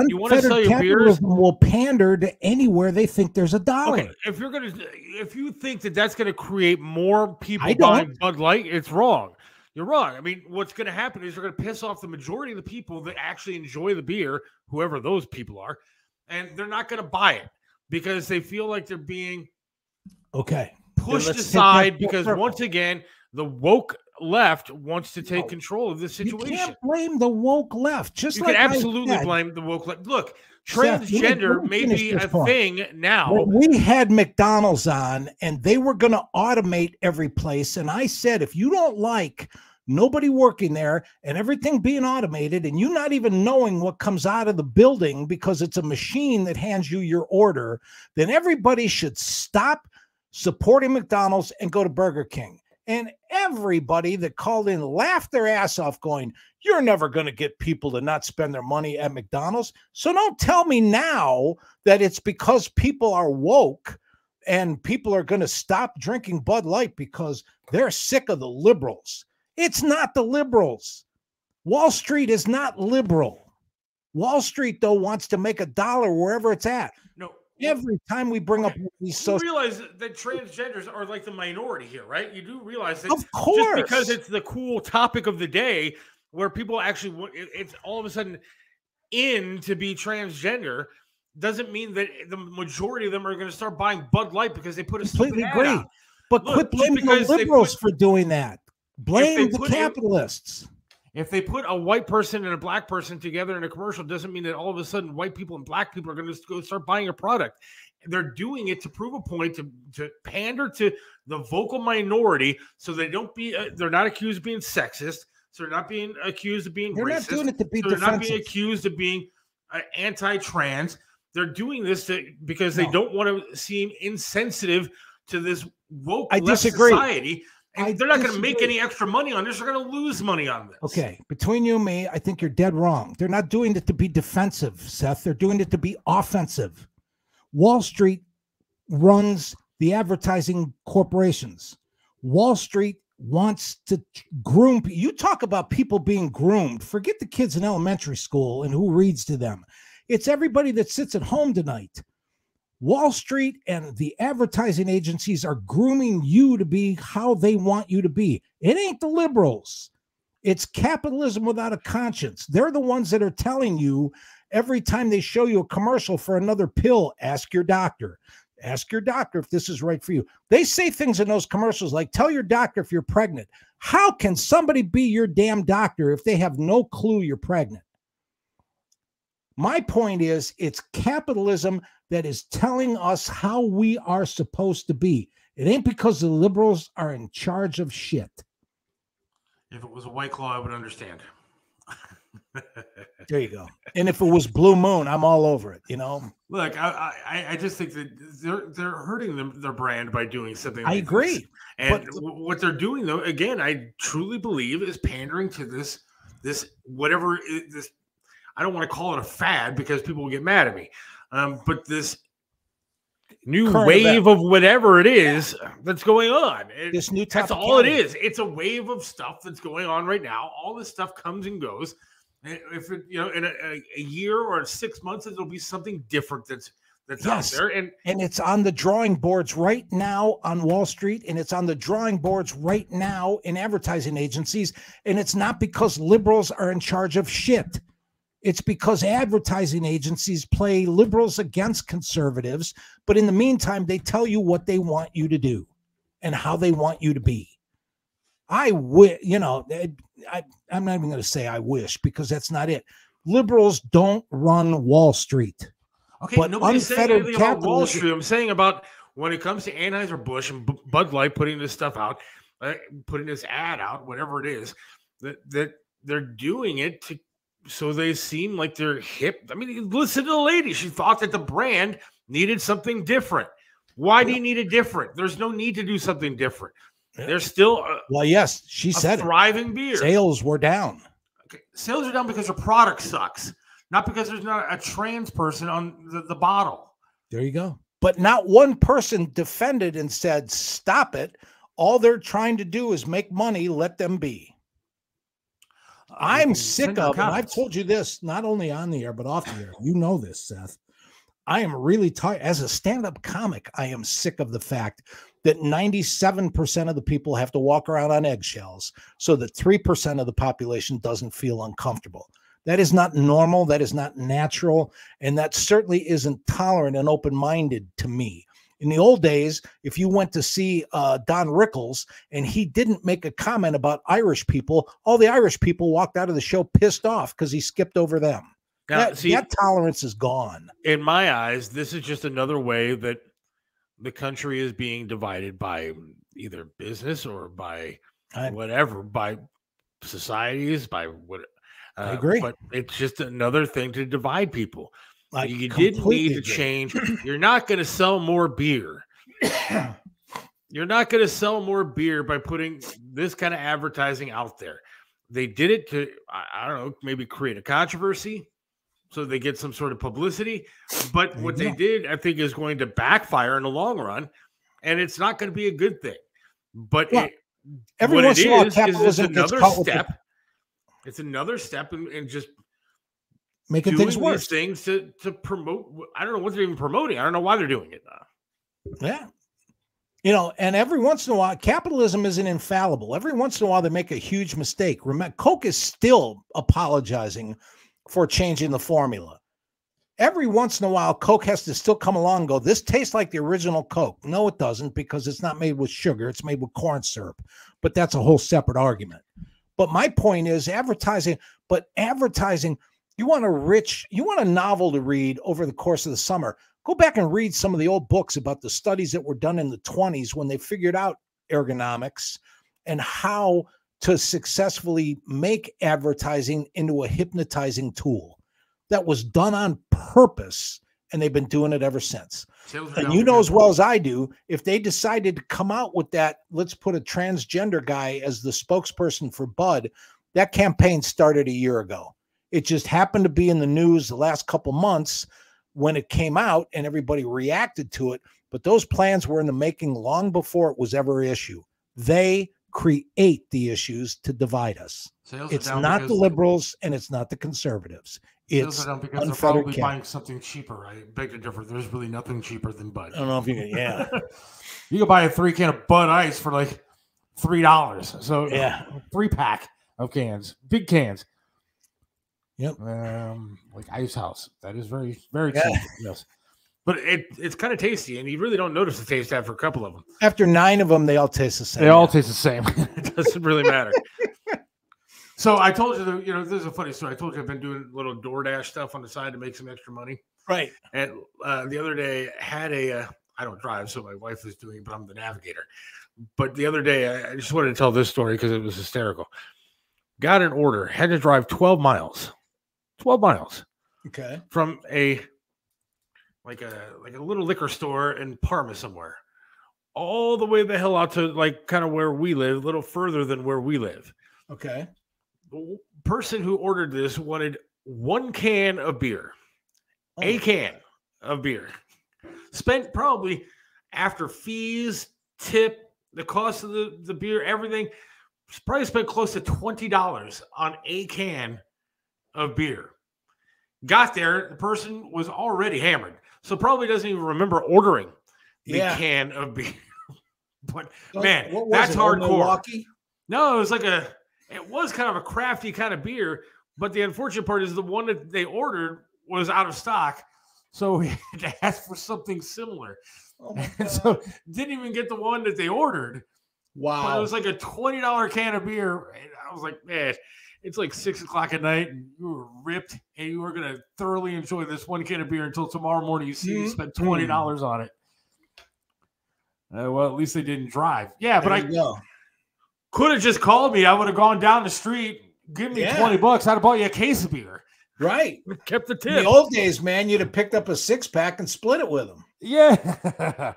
[SPEAKER 2] you want to sell your beers?
[SPEAKER 3] Will pander to anywhere they think there's a dollar.
[SPEAKER 2] Okay, if you think that's gonna create more people buying Bud Light, it's wrong. You're wrong. I mean, what's gonna happen is you're gonna piss off the majority of the people that actually enjoy the beer, whoever those people are, and they're not gonna buy it. because they feel like they're being
[SPEAKER 3] pushed
[SPEAKER 2] aside because once again, the woke left wants to take control of this situation.
[SPEAKER 3] You can't blame the woke left. Just
[SPEAKER 2] you
[SPEAKER 3] like
[SPEAKER 2] can absolutely blame the woke left. Look, transgender may be a thing now.
[SPEAKER 3] Well, we had McDonald's on, and they were going to automate every place. And I said, if you don't like nobody working there and everything being automated, and you not even knowing what comes out of the building because it's a machine that hands you your order, then everybody should stop supporting McDonald's and go to Burger King. And everybody that called in laughed their ass off going, you're never going to get people to not spend their money at McDonald's. So don't tell me now that it's because people are woke and people are going to stop drinking Bud Light because they're sick of the liberals. It's not the liberals. Wall Street is not liberal. Wall Street, though, wants to make $1 wherever it's at.
[SPEAKER 2] No.
[SPEAKER 3] Every time we bring up these social,
[SPEAKER 2] you realize that transgenders are like the minority here, right? You do realize that,
[SPEAKER 3] of course,
[SPEAKER 2] just because it's the cool topic of the day, where people actually, it's all of a sudden in to be transgender, doesn't mean that the majority of them are going to start buying Bud Light because they put a
[SPEAKER 3] completely
[SPEAKER 2] stupid
[SPEAKER 3] agree.
[SPEAKER 2] ad out.
[SPEAKER 3] But quit blaming the liberals for doing that. Blame the capitalists.
[SPEAKER 2] If they put a white person and a black person together in a commercial, doesn't mean that all of a sudden white people and black people are going to go start buying a product. They're doing it to prove a point, to pander to the vocal minority, so they don't be. They're not accused of being sexist. So they're not being accused of being racist.
[SPEAKER 3] They're not doing it to be
[SPEAKER 2] defensive.
[SPEAKER 3] They're
[SPEAKER 2] not being accused of being anti-trans. They're doing this because they don't want to seem insensitive to this woke left society. And they're not going to make any extra money on this. They're going to lose money on this.
[SPEAKER 3] Okay. Between you and me, I think you're dead wrong. They're not doing it to be defensive, Seth. They're doing it to be offensive. Wall Street runs the advertising corporations. Wall Street wants to groom. You talk about people being groomed. Forget the kids in elementary school and who reads to them. It's everybody that sits at home tonight. Wall Street and the advertising agencies are grooming you to be how they want you to be. It ain't the liberals. It's capitalism without a conscience. They're the ones that are telling you every time they show you a commercial for another pill, ask your doctor. Ask your doctor if this is right for you. They say things in those commercials like, tell your doctor if you're pregnant. How can somebody be your damn doctor if they have no clue you're pregnant? My point is, it's capitalism that is telling us how we are supposed to be. It ain't because the liberals are in charge of shit.
[SPEAKER 2] If it was a White Claw, I would understand.
[SPEAKER 3] There you go. And if it was Blue Moon, I'm all over it, you know?
[SPEAKER 2] Look, I just think that they're hurting their brand by doing something like
[SPEAKER 3] I agree.
[SPEAKER 2] This. And what they're doing, though, again, I truly believe is pandering to this whatever this. I don't want to call it a fad because people will get mad at me. But this new wave of whatever it is that's going on.
[SPEAKER 3] This new
[SPEAKER 2] that's all it is. It's a wave of stuff that's going on right now. All this stuff comes and goes. If it, in a year or 6 months, it'll be something different that's out there. And
[SPEAKER 3] it's on the drawing boards right now on Wall Street, and it's on the drawing boards right now in advertising agencies. And it's not because liberals are in charge of shit. It's because advertising agencies play liberals against conservatives, but in the meantime, they tell you what they want you to do and how they want you to be. I'm not even going to say I wish, because that's not it. Liberals don't run Wall Street.
[SPEAKER 2] Okay, but nobody's saying anything about Wall Street. I'm saying about when it comes to Anheuser-Busch and Bud Light putting this stuff out, putting this ad out, whatever it is, that they're doing it so they seem like they're hip. I mean, listen to the lady. She thought that the brand needed something different. Why do you need it different? There's no need to do something different. There's still
[SPEAKER 3] yes, she said
[SPEAKER 2] thriving beer.
[SPEAKER 3] Sales were down.
[SPEAKER 2] Okay. Sales are down because her product sucks, not because there's not a trans person on the bottle.
[SPEAKER 3] There you go. But not one person defended and said, stop it. All they're trying to do is make money. Let them be. I'm sick of, and I've told you this, not only on the air, but off the air. You know this, Seth. I am really tired. As a stand-up comic, I am sick of the fact that 97% of the people have to walk around on eggshells so that 3% of the population doesn't feel uncomfortable. That is not normal. That is not natural. And that certainly isn't tolerant and open-minded to me. In the old days, if you went to see Don Rickles and he didn't make a comment about Irish people, all the Irish people walked out of the show pissed off because he skipped over them. Now, that tolerance is gone.
[SPEAKER 4] In my eyes, this is just another way that the country is being divided by either business or by whatever, by societies, by what.
[SPEAKER 3] I agree.
[SPEAKER 4] But it's just another thing to divide people. You didn't need to change. You're not going to sell more beer. You're not going to sell more beer by putting this kind of advertising out there. They did it to, I don't know, maybe create a controversy so they get some sort of publicity. But what they did, I think, is going to backfire in the long run, and it's not going to be a good thing. But
[SPEAKER 3] every once in a while, capitalism gets caught with
[SPEAKER 4] step. It's another step in just
[SPEAKER 3] making things worse.
[SPEAKER 4] Things to promote. I don't know what they're even promoting. I don't know why they're doing it now.
[SPEAKER 3] Yeah. You know, and every once in a while, capitalism isn't infallible. Every once in a while, they make a huge mistake. Remember, Coke is still apologizing for changing the formula. Every once in a while, Coke has to still come along and go, this tastes like the original Coke. No, it doesn't, because it's not made with sugar. It's made with corn syrup. But that's a whole separate argument. But my point is advertising, you want a novel to read over the course of the summer. Go back and read some of the old books about the studies that were done in the 1920s when they figured out ergonomics and how to successfully make advertising into a hypnotizing tool. That was done on purpose, and they've been doing it ever since. And you know as well as I do, if they decided to come out with that, let's put a transgender guy as the spokesperson for Bud, that campaign started a year ago. It just happened to be in the news the last couple months when it came out and everybody reacted to it. But those plans were in the making long before it was ever an issue. They create the issues to divide us. It's not the liberals and it's not the conservatives. It's
[SPEAKER 2] because they're probably buying something cheaper. I beg to differ. There's really nothing cheaper than Bud.
[SPEAKER 3] I don't know if you can,
[SPEAKER 2] you can buy a 3-can of Bud Ice for like $3. So 3-pack of cans, big cans.
[SPEAKER 3] Yep.
[SPEAKER 2] Like Ice House. That is very, very cheap. Yes.
[SPEAKER 4] But it's kind of tasty, and you really don't notice the taste after a couple of them.
[SPEAKER 3] After 9 of them, they all taste the same.
[SPEAKER 2] They all taste the same.
[SPEAKER 4] It doesn't really matter.
[SPEAKER 2] So I told you that, this is a funny story. I told you I've been doing little DoorDash stuff on the side to make some extra money.
[SPEAKER 3] Right.
[SPEAKER 2] And the other day I had I don't drive, so my wife is doing it, but I'm the navigator. But the other day, I just wanted to tell this story because it was hysterical. Got an order, had to drive 12 miles. 12 miles.
[SPEAKER 3] Okay.
[SPEAKER 2] From a little liquor store in Parma somewhere. All the way the hell out to like kind of where we live, a little further than where we live.
[SPEAKER 3] Okay.
[SPEAKER 2] The person who ordered this wanted 1 can of beer. A can of beer. Spent probably after fees, tip, the cost of the beer, everything, probably spent close to $20 on a can of beer. Got there, the person was already hammered, so probably doesn't even remember ordering the can of beer. But man, that's hardcore. No, it was kind of a crafty kind of beer, but the unfortunate part is the one that they ordered was out of stock, so we had to ask for something similar. And so didn't even get the one that they ordered.
[SPEAKER 3] Wow.
[SPEAKER 2] But it was like a $20 can of beer. And I was like, man, it's like 6 o'clock at night and you were ripped and you were going to thoroughly enjoy this 1 can of beer until tomorrow morning you see you spent $20 on it. Well, at least they didn't drive. Yeah, but I could have just called me. I would have gone down the street, give me $20. I'd have bought you a case of beer.
[SPEAKER 3] Right.
[SPEAKER 2] Kept the tip.
[SPEAKER 3] In the old days, man, you'd have picked up a 6-pack and split it with them.
[SPEAKER 2] Yeah.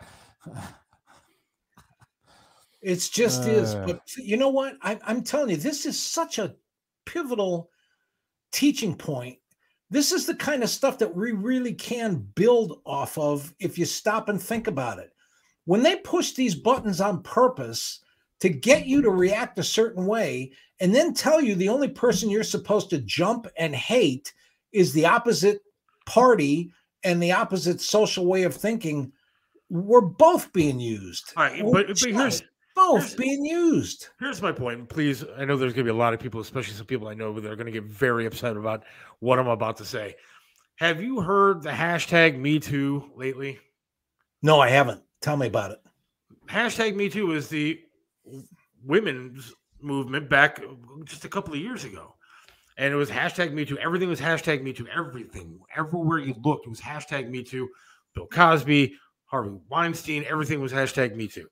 [SPEAKER 3] It's just is. But you know what? I'm telling you, this is such a pivotal teaching point. This is the kind of stuff that we really can build off of if you stop and think about it. When they push these buttons on purpose to get you to react a certain way and then tell you the only person you're supposed to jump and hate is the opposite party and the opposite social way of thinking, we're both being used.
[SPEAKER 2] All right, but
[SPEAKER 3] both being used.
[SPEAKER 2] Here's my point. Please, I know there's going to be a lot of people, especially some people I know, that are going to get very upset about what I'm about to say. Have you heard the hashtag Me Too lately?
[SPEAKER 3] No, I haven't. Tell me about it.
[SPEAKER 2] Hashtag Me Too is the women's movement back just a couple of years ago. And it was hashtag Me Too. Everything was hashtag Me Too. Everything. Everywhere you looked, it was hashtag Me Too. Bill Cosby, Harvey Weinstein, everything was hashtag Me Too.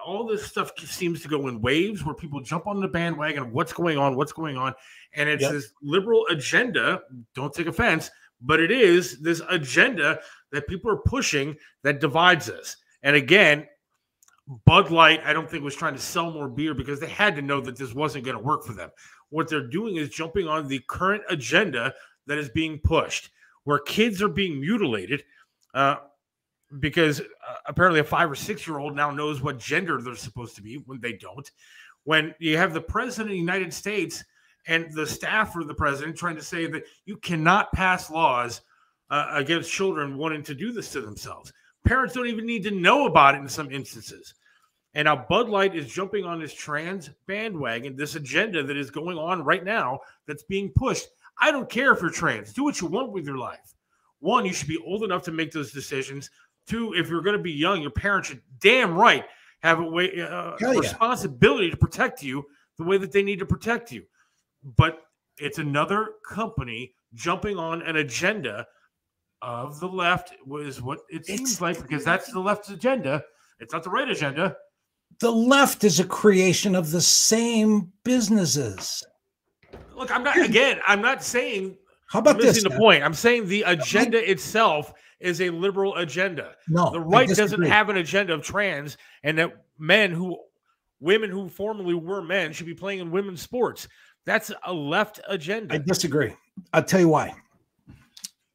[SPEAKER 2] All this stuff seems to go in waves where people jump on the bandwagon of what's going on. And it's this liberal agenda. Don't take offense, but it is this agenda that people are pushing that divides us. And again, Bud Light, I don't think, was trying to sell more beer because they had to know that this wasn't going to work for them. What they're doing is jumping on the current agenda that is being pushed, where kids are being mutilated because apparently a 5 or 6 year old now knows what gender they're supposed to be when they don't. When you have the president of the United States and the staff of the president trying to say that you cannot pass laws against children wanting to do this to themselves. Parents don't even need to know about it in some instances. And now Bud Light is jumping on this trans bandwagon, this agenda that is going on right now that's being pushed. I don't care if you're trans. Do what you want with your life. One, you should be old enough to make those decisions. Two, if you're going to be young, your parents should damn right have a responsibility to protect you the way that they need to protect you. But it's another company jumping on an agenda of the left, is what it seems like, because that's the left's agenda. It's not the right agenda.
[SPEAKER 3] The left is a creation of the same businesses.
[SPEAKER 2] Look, I'm not saying.
[SPEAKER 3] How about this?
[SPEAKER 2] The point. I'm saying the agenda itself is a liberal agenda.
[SPEAKER 3] No,
[SPEAKER 2] the right doesn't have an agenda of trans, and that women who formerly were men should be playing in women's sports. That's a left agenda.
[SPEAKER 3] I disagree. I'll tell you why.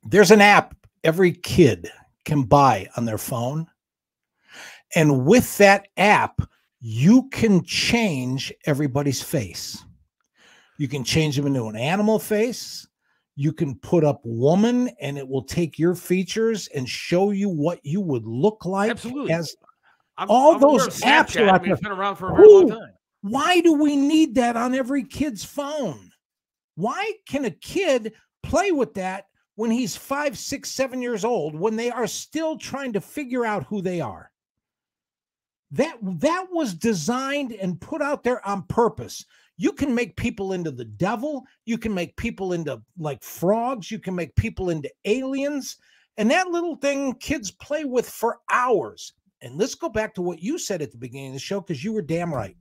[SPEAKER 3] There's an app every kid can buy on their phone. And with that app, you can change everybody's face. You can change them into an animal face. You can put up woman and it will take your features and show you what you would look like.
[SPEAKER 2] Absolutely.
[SPEAKER 3] Those apps are out there.
[SPEAKER 2] It's been around for a very long time.
[SPEAKER 3] Why do we need that on every kid's phone? Why can a kid play with that when he's 5, 6, 7 years old, when they are still trying to figure out who they are? That was designed and put out there on purpose. You can make people into the devil. You can make people into like frogs. You can make people into aliens. And that little thing kids play with for hours. And let's go back to what you said at the beginning of the show, because you were damn right.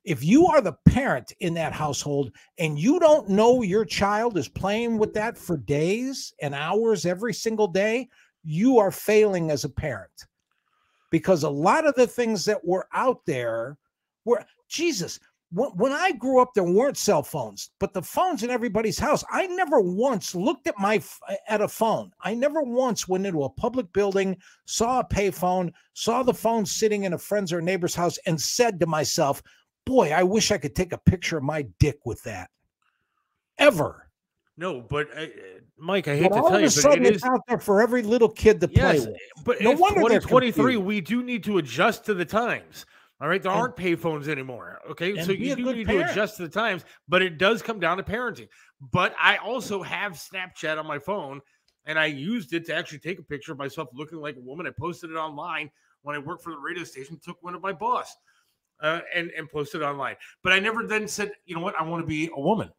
[SPEAKER 3] If you are the parent in that household and you don't know your child is playing with that for days and hours every single day, you are failing as a parent. Because a lot of the things that were out there were, Jesus, when I grew up, there weren't cell phones, but the phones in everybody's house. I never once looked at a phone. I never once went into a public building, saw a payphone, saw the phone sitting in a friend's or neighbor's house and said to myself, boy, I wish I could take a picture of my dick with that. Ever.
[SPEAKER 2] No, but Mike, I hate to tell you,
[SPEAKER 3] but it's out there for every little kid to play with.
[SPEAKER 2] But no wonder 2023, we do need to adjust to the times. All right, there aren't payphones anymore. Okay, so you do need to adjust to the times, but it does come down to parenting. But I also have Snapchat on my phone, and I used it to actually take a picture of myself looking like a woman. I posted it online when I worked for the radio station. Took one of my boss and posted it online. But I never then said, you know what, I want to be a woman.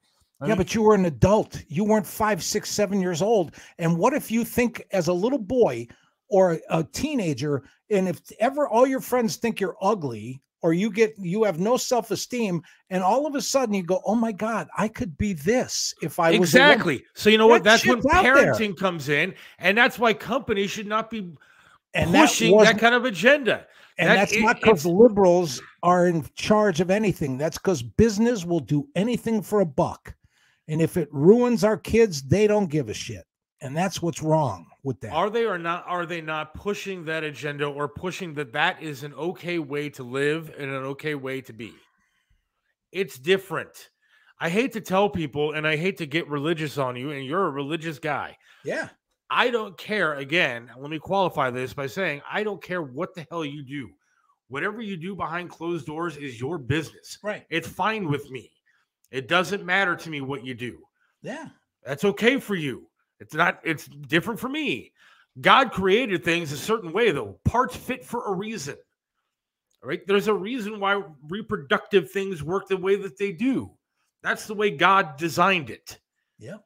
[SPEAKER 3] Yeah, but you were an adult. You weren't 5, 6, 7 years old. And what if you think as a little boy or a teenager, and if ever all your friends think you're ugly, or you have no self-esteem, and all of a sudden you go, oh my God, I could be this if I was
[SPEAKER 2] exactly. So you know what? That's when parenting comes in, and that's why companies should not be pushing that kind of agenda.
[SPEAKER 3] And that's not because liberals are in charge of anything. That's because business will do anything for a buck. And if it ruins our kids, they don't give a shit. And that's what's wrong with that.
[SPEAKER 2] Are they or not? Are they not pushing that agenda, or pushing that is an okay way to live and an okay way to be? It's different. I hate to tell people, and I hate to get religious on you, and you're a religious guy.
[SPEAKER 3] Yeah.
[SPEAKER 2] I don't care. Again, let me qualify this by saying I don't care what the hell you do. Whatever you do behind closed doors is your business.
[SPEAKER 3] Right.
[SPEAKER 2] It's fine with me. It doesn't matter to me what you do.
[SPEAKER 3] Yeah.
[SPEAKER 2] That's okay for you. It's different for me. God created things a certain way, though. Parts fit for a reason. All right. There's a reason why reproductive things work the way that they do. That's the way God designed it.
[SPEAKER 3] Yeah.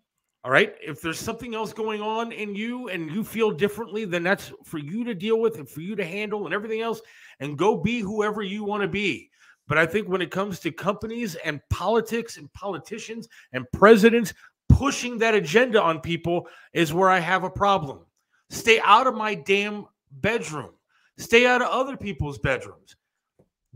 [SPEAKER 2] All right. If there's something else going on in you and you feel differently, then that's for you to deal with and for you to handle and everything else, and go be whoever you want to be. But I think when it comes to companies and politics and politicians and presidents pushing that agenda on people is where I have a problem. Stay out of my damn bedroom. Stay out of other people's bedrooms.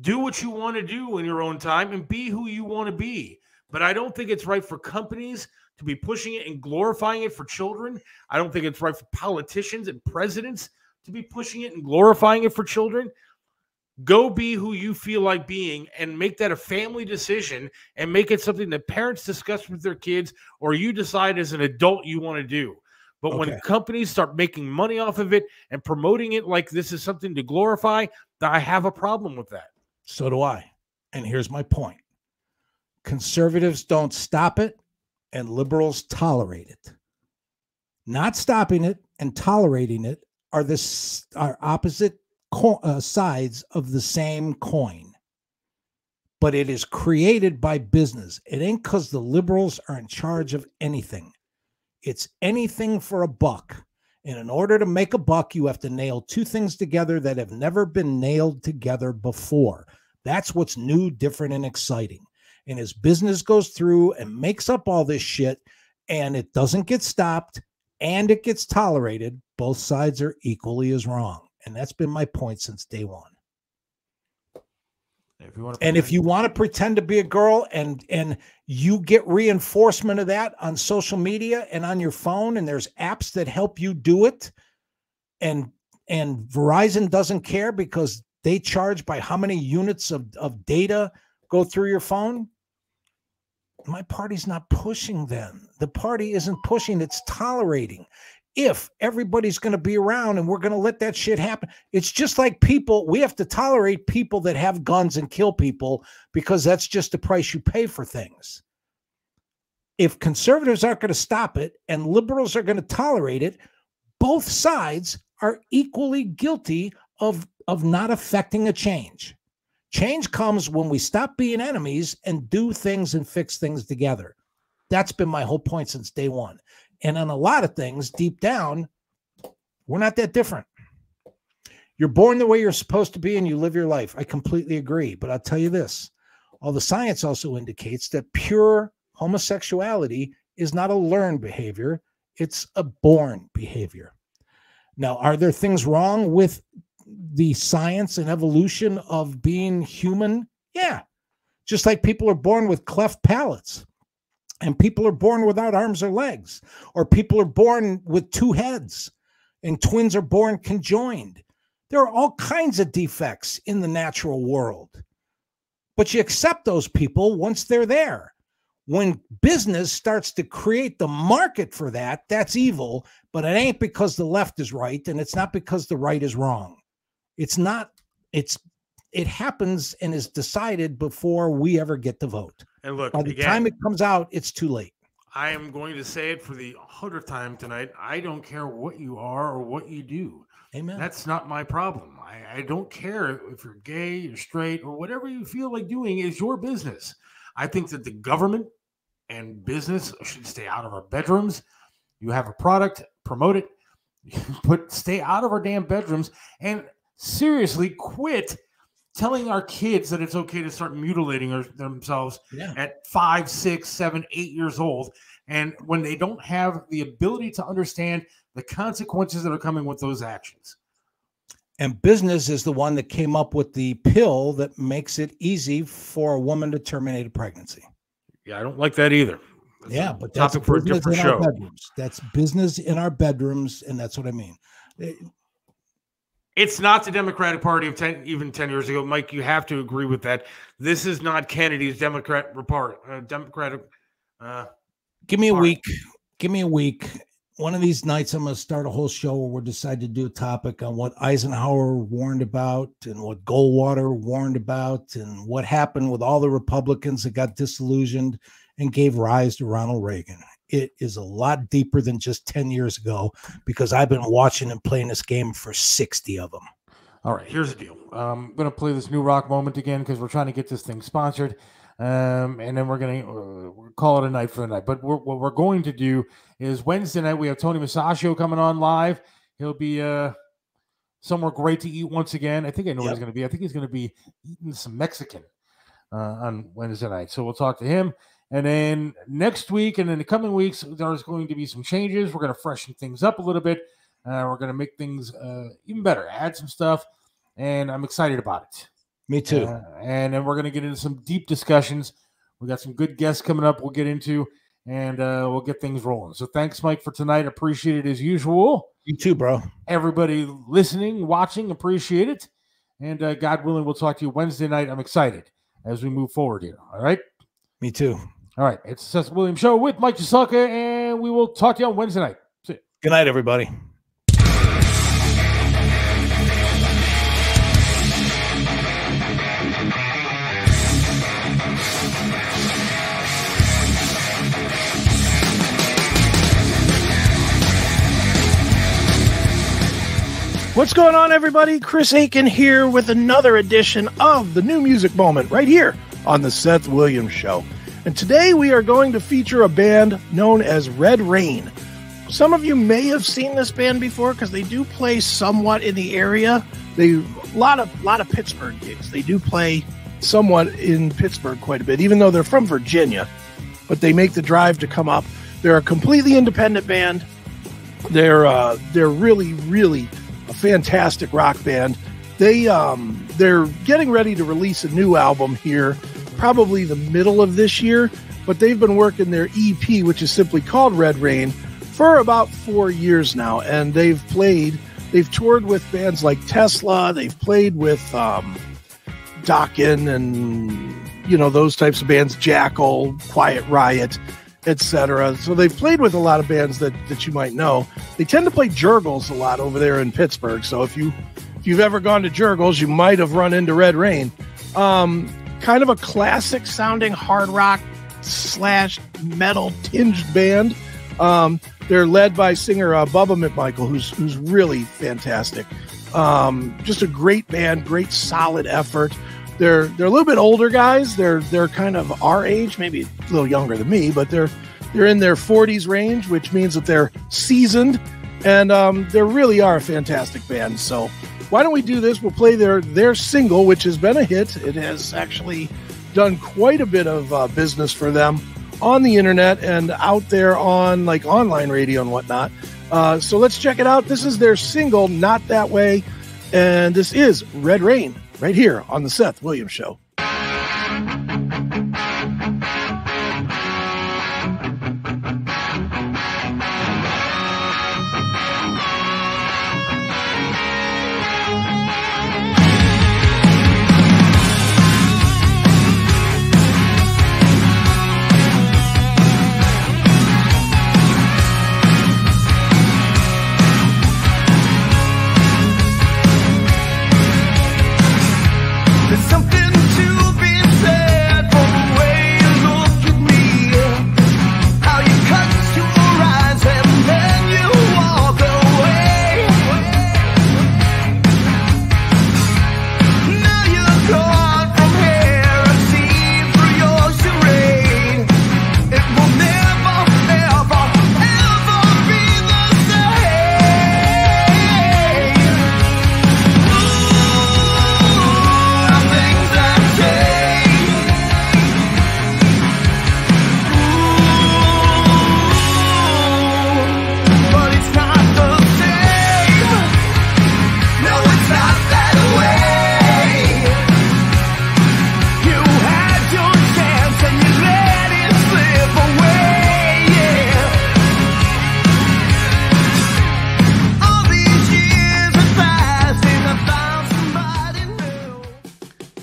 [SPEAKER 2] Do what you want to do in your own time and be who you want to be. But I don't think it's right for companies to be pushing it and glorifying it for children. I don't think it's right for politicians and presidents to be pushing it and glorifying it for children. Go be who you feel like being and make that a family decision and make it something that parents discuss with their kids or you decide as an adult you want to do. But when companies start making money off of it and promoting it like this is something to glorify, I have a problem with that.
[SPEAKER 3] So do I. And here's my point. Conservatives don't stop it and liberals tolerate it. Not stopping it and tolerating it are opposite sides of the same coin. But it is created by business. It ain't because the liberals are in charge of anything. It's anything for a buck. And in order to make a buck, you have to nail two things together that have never been nailed together before. That's what's new, different, and exciting. And as business goes through and makes up all this shit, and it doesn't get stopped, and it gets tolerated, both sides are equally as wrong. And that's been my point since day one. If you want to pretend to be a girl and you get reinforcement of that on social media and on your phone, and there's apps that help you do it, and Verizon doesn't care because they charge by how many units of data go through your phone, my party's not pushing then. The party isn't pushing, it's tolerating. If everybody's going to be around and we're going to let that shit happen, it's just like people, we have to tolerate people that have guns and kill people because that's just the price you pay for things. If conservatives aren't going to stop it and liberals are going to tolerate it, both sides are equally guilty of not affecting a change. Change comes when we stop being enemies and do things and fix things together. That's been my whole point since day one. And on a lot of things, deep down, we're not that different. You're born the way you're supposed to be and you live your life. I completely agree. But I'll tell you this. All the science also indicates that pure homosexuality is not a learned behavior. It's a born behavior. Now, are there things wrong with the science and evolution of being human? Yeah. Just like people are born with cleft palates. And people are born without arms or legs, or people are born with two heads, and twins are born conjoined. There are all kinds of defects in the natural world, but you accept those people once they're there. When business starts to create the market for that, that's evil, but it ain't because the left is right, and it's not because the right is wrong. It's not, it happens and is decided before we ever get to vote.
[SPEAKER 2] And look,
[SPEAKER 3] by the time it comes out, it's too late.
[SPEAKER 2] I am going to say it for the 100th time tonight. I don't care what you are or what you do.
[SPEAKER 3] Amen.
[SPEAKER 2] That's not my problem. I don't care if you're gay, you're straight, or whatever you feel like doing is your business. I think that the government and business should stay out of our bedrooms. You have a product, promote it, but stay out of our damn bedrooms and seriously quit telling our kids that it's okay to start mutilating themselves at 5, 6, 7, 8 years old. And when they don't have the ability to understand the consequences that are coming with those actions.
[SPEAKER 3] And business is the one that came up with the pill that makes it easy for a woman to terminate a pregnancy.
[SPEAKER 2] Yeah, I don't like that either. That's
[SPEAKER 3] but that's
[SPEAKER 2] topic for a different show.
[SPEAKER 3] That's business in our bedrooms, and that's what I mean.
[SPEAKER 2] It's not the Democratic Party of 10 years ago. Mike, you have to agree with that. This is not Kennedy's Democratic.
[SPEAKER 3] Give me a week. Give me a week. one of these nights, I'm going to start a whole show where we'll decide to do a topic on what Eisenhower warned about and what Goldwater warned about and what happened with all the Republicans that got disillusioned and gave rise to Ronald Reagan. It is a lot deeper than just 10 years ago because I've been watching and playing this game for 60 of them.
[SPEAKER 2] All right, here's the deal. I'm going to play this new rock moment again because we're trying to get this thing sponsored. And then we're going to call it a night for the night. But what we're going to do is Wednesday night, we have Tony Masaccio coming on live. He'll be somewhere great to eat once again. I think I know where he's going to be. I think he's going to be eating some Mexican on Wednesday night. So we'll talk to him. And then next week and in the coming weeks, there's going to be some changes. We're going to freshen things up a little bit. We're going to make things even better, add some stuff. And I'm excited about it.
[SPEAKER 3] Me too.
[SPEAKER 2] And then we're going to get into some deep discussions. We got some good guests coming up we'll get into, and we'll get things rolling. So thanks, Mike, for tonight. Appreciate it as usual.
[SPEAKER 3] You too, bro.
[SPEAKER 2] Everybody listening, watching, appreciate it. And God willing, we'll talk to you Wednesday night. I'm excited as we move forward here. All right?
[SPEAKER 3] Me too.
[SPEAKER 2] All right. It's the Seth Williams Show with Mike Cheselka, and we will talk to you on Wednesday night. See you.
[SPEAKER 3] Good night, everybody.
[SPEAKER 1] What's going on, everybody? Chris Aiken here with another edition of the New Music Moment right here on the Seth Williams Show. And today we are going to feature a band known as Red Rain. Some of you may have seen this band before because they do play somewhat in the area. A lot of Pittsburgh gigs. They do play somewhat in Pittsburgh quite a bit, even though they're from Virginia. But they make the drive to come up. They're a completely independent band. They're really, really a fantastic rock band. They're getting ready to release a new album here, probably the middle of this year, but they've been working their EP, which is simply called Red Rain, for about 4 years now, and they've toured with bands like Tesla, they've played with Dokken and those types of bands, Jackal, Quiet Riot, etc. So they've played with a lot of bands that you might know. They tend to play Jurgles a lot over there in Pittsburgh. So if you've ever gone to Jurgles, you might have run into Red Rain. Kind of a classic sounding hard rock / metal tinged band. They're led by singer Bubba McMichael, who's really fantastic. Just a great band, great solid effort. They're a little bit older guys. They're kind of our age, maybe a little younger than me, but they're in their 40s range, which means that they're seasoned, and they really are a fantastic band. So why don't we do this? We'll play their single, which has been a hit. It has actually done quite a bit of business for them on the internet and out there on like online radio and whatnot. So let's check it out. This is their single, Not That Way, and this is Red Rain, right here on the Seth Williams Show.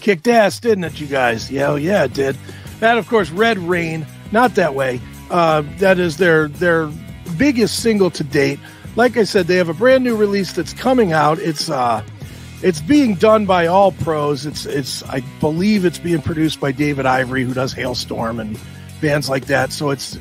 [SPEAKER 1] Kicked ass, didn't it, you guys? Yeah, it did. That, of course, Red Rain, Not That Way. That is their biggest single to date. Like I said, they have a brand new release that's coming out. It's being done by all pros. I believe it's being produced by David Ivory, who does Hailstorm and bands like that. So it's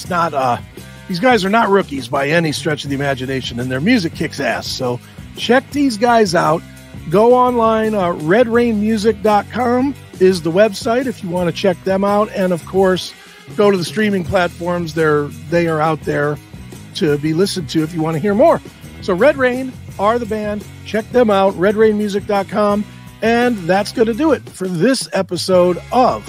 [SPEAKER 1] not these guys are not rookies by any stretch of the imagination, and their music kicks ass. So check these guys out. Go online, redrainmusic.com is the website if you want to check them out. And of course, go to the streaming platforms. They are out there to be listened to if you want to hear more. So Red Rain are the band. Check them out, redrainmusic.com. And that's going to do it for this episode of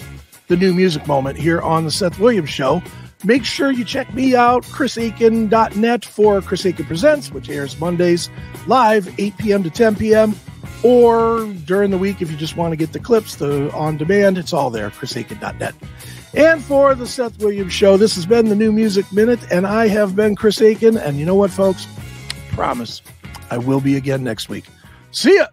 [SPEAKER 1] The New Music Moment here on the Seth Williams Show. Make sure you check me out, chrisaiken.net for Chris Aiken Presents, which airs Mondays live, 8 p.m. to 10 p.m. Or during the week, if you just want to get the clips, the on demand, it's all there, chrisaiken.net. And for the Seth Williams Show, this has been the New Music Minute, and I have been Chris Aiken. And you know what, folks? Promise, I will be again next week. See ya!